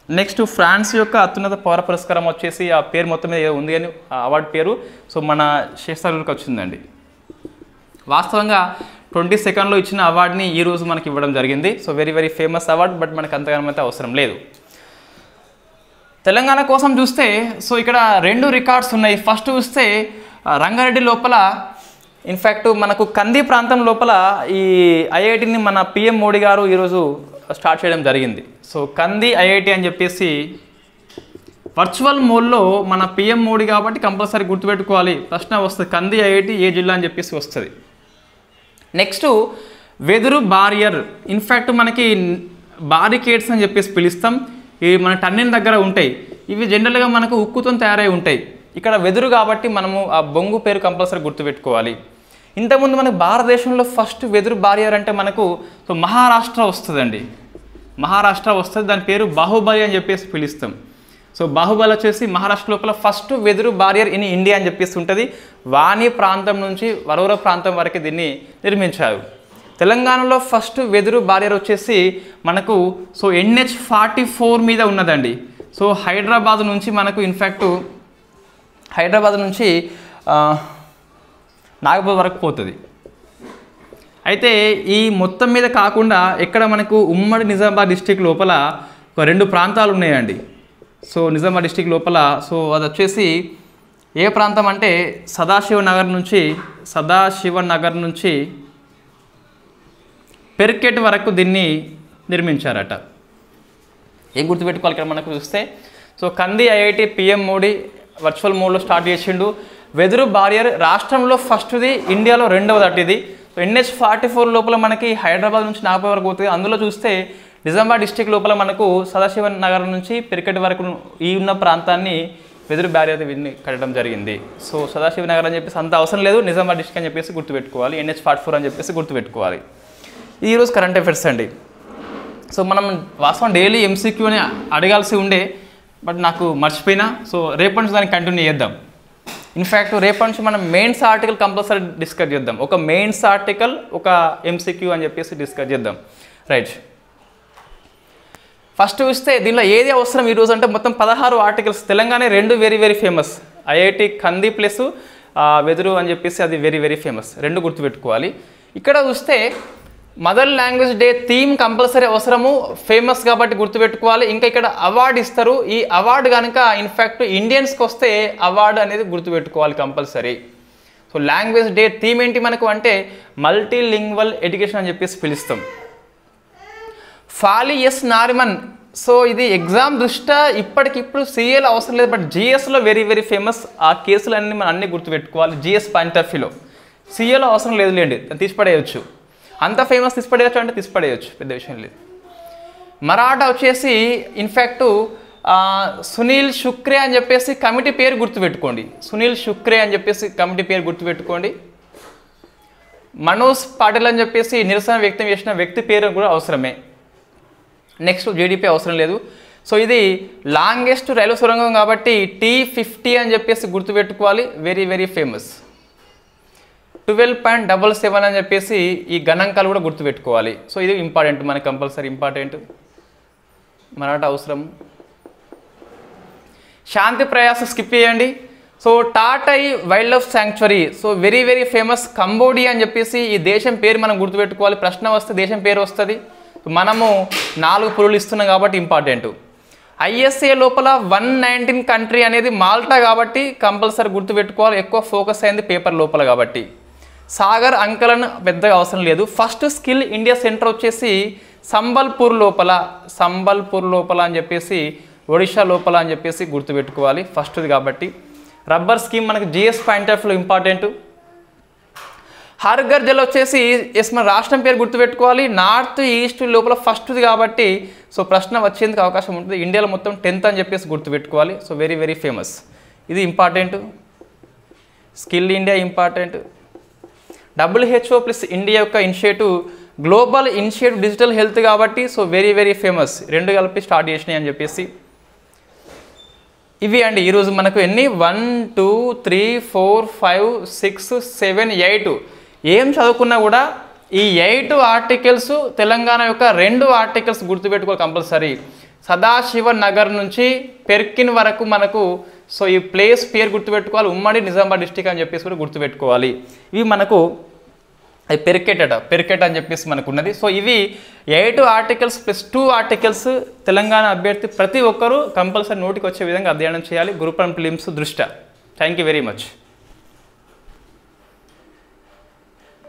నెక్స్ట్ ఫ్రాన్స్ యొక్క అత్యున్నత పౌర పురస్కారం వచ్చేసి ఆ పేరు మొత్తం మీద ఏదో ఉంది అని అవార్డు పేరు. సో మన శేషారులకు వచ్చిందండి. వాస్తవంగా 22nd ఇచ్చిన అవార్డుని ఈరోజు మనకి ఇవ్వడం జరిగింది. So very very famous award, but మనకు అంతగానం అయితే అవసరం లేదు. తెలంగాణ కోసం చూస్తే సో ఇక్కడ 2 రికార్డ్స్ ఉన్నాయి. ఫస్ట్ చూస్తే రంగారెడ్డి లోపల ఇన్ఫ్యాక్ట్ మనకు కంది ప్రాంతం లోపల ఈ IITని మన PM మోడీ గారు ఈరోజు స్టార్ట్ చేయడం జరిగింది. సో కంది IIT అని చెప్పేసి వర్చువల్ మోడ్లో మన PM మోడీ కాబట్టి కంపల్సరీ గుర్తుపెట్టుకోవాలి. ప్రశ్న వస్తుంది, కంది IIT ఏ జిల్లా అని చెప్పేసి వస్తుంది. నెక్స్ట్ వెదురు బారియర్, ఇన్ఫ్యాక్ట్ మనకి బారికేడ్స్ అని చెప్పేసి పిలుస్తాం. ఇవి మన టన్నిన్ దగ్గర ఉంటాయి. ఇవి జనరల్గా మనకు ఉక్కుతో తయారై ఉంటాయి. ఇక్కడ వెదురు కాబట్టి మనము ఆ బొంగు పేరు కంపల్సరీ గుర్తుపెట్టుకోవాలి. ఇంతకుముందు మనకు భారతదేశంలో ఫస్ట్ వెదురు బారియర్ అంటే మనకు సో మహారాష్ట్ర వస్తుందండి, మహారాష్ట్ర వస్తుంది. దాని పేరు బాహుబలి అని చెప్పేసి పిలుస్తాం. సో బాహుబలి వచ్చేసి మహారాష్ట్ర లోపల ఫస్ట్ వెదురు బారియర్ ఇన్ ఇండియా అని చెప్పేసి ఉంటుంది. వాణి ప్రాంతం నుంచి వరోర ప్రాంతం వరకు దీన్ని నిర్మించారు. తెలంగాణలో ఫస్ట్ వెదురు బారియర్ వచ్చేసి మనకు సో NH-44 మీద ఉన్నదండి. సో హైదరాబాద్ నుంచి మనకు ఇన్ఫ్యాక్ట్ హైదరాబాద్ నుంచి నాగపూర్ వరకు పోతుంది. అయితే ఈ మొత్తం మీద కాకుండా ఎక్కడ మనకు ఉమ్మడి నిజామాబాద్ డిస్టిక్ లోపల ఒక 2 ప్రాంతాలు ఉన్నాయండి. సో నిజామాబాద్ డిస్టిక్ లోపల సో అది వచ్చేసి ఏ ప్రాంతం అంటే సదాశివనగర్ నుంచి పెర్కెట్ వరకు దీన్ని నిర్మించారట. ఏం గుర్తుపెట్టుకోవాలి ఇక్కడ మనకు చూస్తే సో కంది IIT PM మోడీ వర్చువల్ మోడ్లో స్టార్ట్ చేసిండు. వెదురు బారియర్ రాష్ట్రంలో ఫస్ట్ది, ఇండియాలో 2వది అటు ఇది. NH-44 లోపల మనకి హైదరాబాద్ నుంచి నాగపూర్ వరకు పోతుంది. అందులో చూస్తే నిజామాబాద్ డిస్టిక్ లోపల మనకు సదాశివ నగర్ నుంచి పెరికెట్ వరకు ఈ ఉన్న ప్రాంతాన్ని వెదురు బ్యారియర్ వీటిని కట్టడం జరిగింది. సో సదాశివనగర్ అని చెప్పేసి అంత అవసరం లేదు, నిజామాబాద్ డిస్ట్రిక్ట్ అని చెప్పేసి గుర్తుపెట్టుకోవాలి. NH-44 అని చెప్పేసి గుర్తుపెట్టుకోవాలి. ఇది ఈరోజు కరెంట్ అఫైర్స్ అండి. సో మనం వాస్తవం డైలీ MCQ అని అడగాల్సి ఉండే, బట్ నాకు మర్చిపోయినా. సో రేపటి నుంచి దాన్ని కంటిన్యూ చేద్దాం. ఇన్ఫ్యాక్ట్ రేపటి నుంచి మనం మెయిన్స్ ఆర్టికల్ కంపల్సరీ డిస్కస్ చేద్దాం. ఒక మెయిన్స్ ఆర్టికల్, ఒక MCQ అని చెప్పేసి డిస్కస్ చేద్దాం. రైట్, ఫస్ట్ చూస్తే దీనిలో ఏది అవసరం ఈరోజు అంటే మొత్తం 16 articles. Telangana 2 very very famous, IIT కంది ప్లస్ వెదురు అని చెప్పేసి అది వెరీ వెరీ ఫేమస్, 2 గుర్తుపెట్టుకోవాలి. ఇక్కడ చూస్తే mother language day theme compulsory అవసరము, ఫేమస్ కాబట్టి గుర్తుపెట్టుకోవాలి. ఇంకా ఇక్కడ అవార్డు ఇస్తారు, ఈ అవార్డు కనుక ఇన్ఫ్యాక్ట్ ఇండియన్స్కి వస్తే అవార్డు అనేది గుర్తుపెట్టుకోవాలి compulsory. So language day theme ఏంటి మనకు అంటే మల్టీలింగ్వల్ ఎడ్యుకేషన్ అని చెప్పేసి పిలుస్తాం. ఫాలి ఎస్ నారిమన్, సో ఇది ఎగ్జామ్ దృష్ట్యా ఇప్పటికిప్పుడు CAలో అవసరం లేదు, బట్ GSలో వెరీ వెరీ ఫేమస్. ఆ కేసులన్నీ మనం అన్నీ గుర్తుపెట్టుకోవాలి. GS పాయింట్ ఆఫ్ వ్యూలో CAలో అవసరం లేదు లేండి, తీసిపడేయచ్చు. అంత ఫేమస్ తీసిపడేయచ్చు అంటే తీసిపడేయచ్చు, పెద్ద విషయం లేదు. మరాఠా వచ్చేసి ఇన్ఫ్యాక్ట్ సునీల్ శుక్రే అని చెప్పేసి కమిటీ పేరు గుర్తుపెట్టుకోండి. సునీల్ శుక్రే అని చెప్పేసి కమిటీ పేరు గుర్తుపెట్టుకోండి. మనోజ్ పాటిల్ అని చెప్పేసి నిరసన వ్యక్తం చేసిన వ్యక్తి పేరు కూడా అవసరమే. నెక్స్ట్ GDP అవసరం లేదు. సో ఇది లాంగెస్ట్ రైలు సొరంగం కాబట్టి T50 అని చెప్పేసి గుర్తుపెట్టుకోవాలి, వెరీ వెరీ ఫేమస్. 12.77 అని చెప్పేసి ఈ గణాంకాలు కూడా గుర్తుపెట్టుకోవాలి. సో ఇది ఇంపార్టెంట్, మనకి కంపల్సరీ ఇంపార్టెంట్. మరాఠా అవసరం. శాంతి ప్రయాస స్కిప్ చేయండి. So Tatai wildlife sanctuary, so very very famous. Cambodia అని చెప్పేసి ఈ దేశం పేరు మనం గుర్తుపెట్టుకోవాలి. ప్రశ్న వస్తే దేశం పేరు వస్తుంది. మనము 4 పురులు ఇస్తున్నాం కాబట్టి ఇంపార్టెంట్. ISA లోపల 119 కంట్రీ అనేది మాల్టా కాబట్టి కంపల్సరీ గుర్తుపెట్టుకోవాలి. ఎక్కువ ఫోకస్ అయింది పేపర్ లోపల కాబట్టి. సాగర్ అంకలన్ పెద్దగా అవసరం లేదు. ఫస్ట్ స్కిల్ ఇండియా సెంటర్ వచ్చేసి సంబల్పూర్ లోపల అని చెప్పేసి ఒడిషా లోపల అని చెప్పేసి గుర్తుపెట్టుకోవాలి, ఫస్ట్ది కాబట్టి. రబ్బర్ స్కీమ్ మనకి GS పాయింట్ ఆఫ్ వ్యూలో ఇంపార్టెంట్. హర్ ఘర్ జల్ వచ్చేసి మన రాష్ట్రం పేరు గుర్తుపెట్టుకోవాలి. నార్త్ ఈస్ట్ లోపల ఫస్ట్ది కాబట్టి సో ప్రశ్న వచ్చేందుకు అవకాశం ఉంటుంది. ఇండియాలో మొత్తం 10th అని చెప్పేసి గుర్తుపెట్టుకోవాలి. సో వెరీ వెరీ ఫేమస్, ఇది important. Skill India important. WHO plus India యొక్క initiative global initiative digital health కాబట్టి సో వెరీ వెరీ ఫేమస్, 2 కలిపి స్టార్ట్ చేసినాయి అని చెప్పేసి. ఇవి అండి ఈరోజు మనకు ఎన్ని 1 2 3 4 5 6 7 8 ఏం చదువుకున్నా కూడా ఈ 8 ఆర్టికల్స్ తెలంగాణ యొక్క 2 ఆర్టికల్స్ గుర్తుపెట్టుకోవాలి కంపల్సరీ. సదాశివనగర్ నుంచి పెర్కిన్ వరకు మనకు సో ఈ ప్లేస్ పేరు గుర్తుపెట్టుకోవాలి. ఉమ్మడి నిజామాబాద్ డిస్టిక్ అని చెప్పేసి కూడా గుర్తుపెట్టుకోవాలి. ఇవి మనకు పెరికెట్ అని చెప్పేసి మనకు ఉన్నది. సో ఇవి 8 ఆర్టికల్స్ ప్లస్ 2 ఆర్టికల్స్ తెలంగాణ అభ్యర్థి ప్రతి ఒక్కరూ కంపల్సరీ నోటికి వచ్చే విధంగా అధ్యయనం చేయాలి గ్రూప్ 1 ప్రిలిమ్స్ దృష్ట్యా. Thank you very much.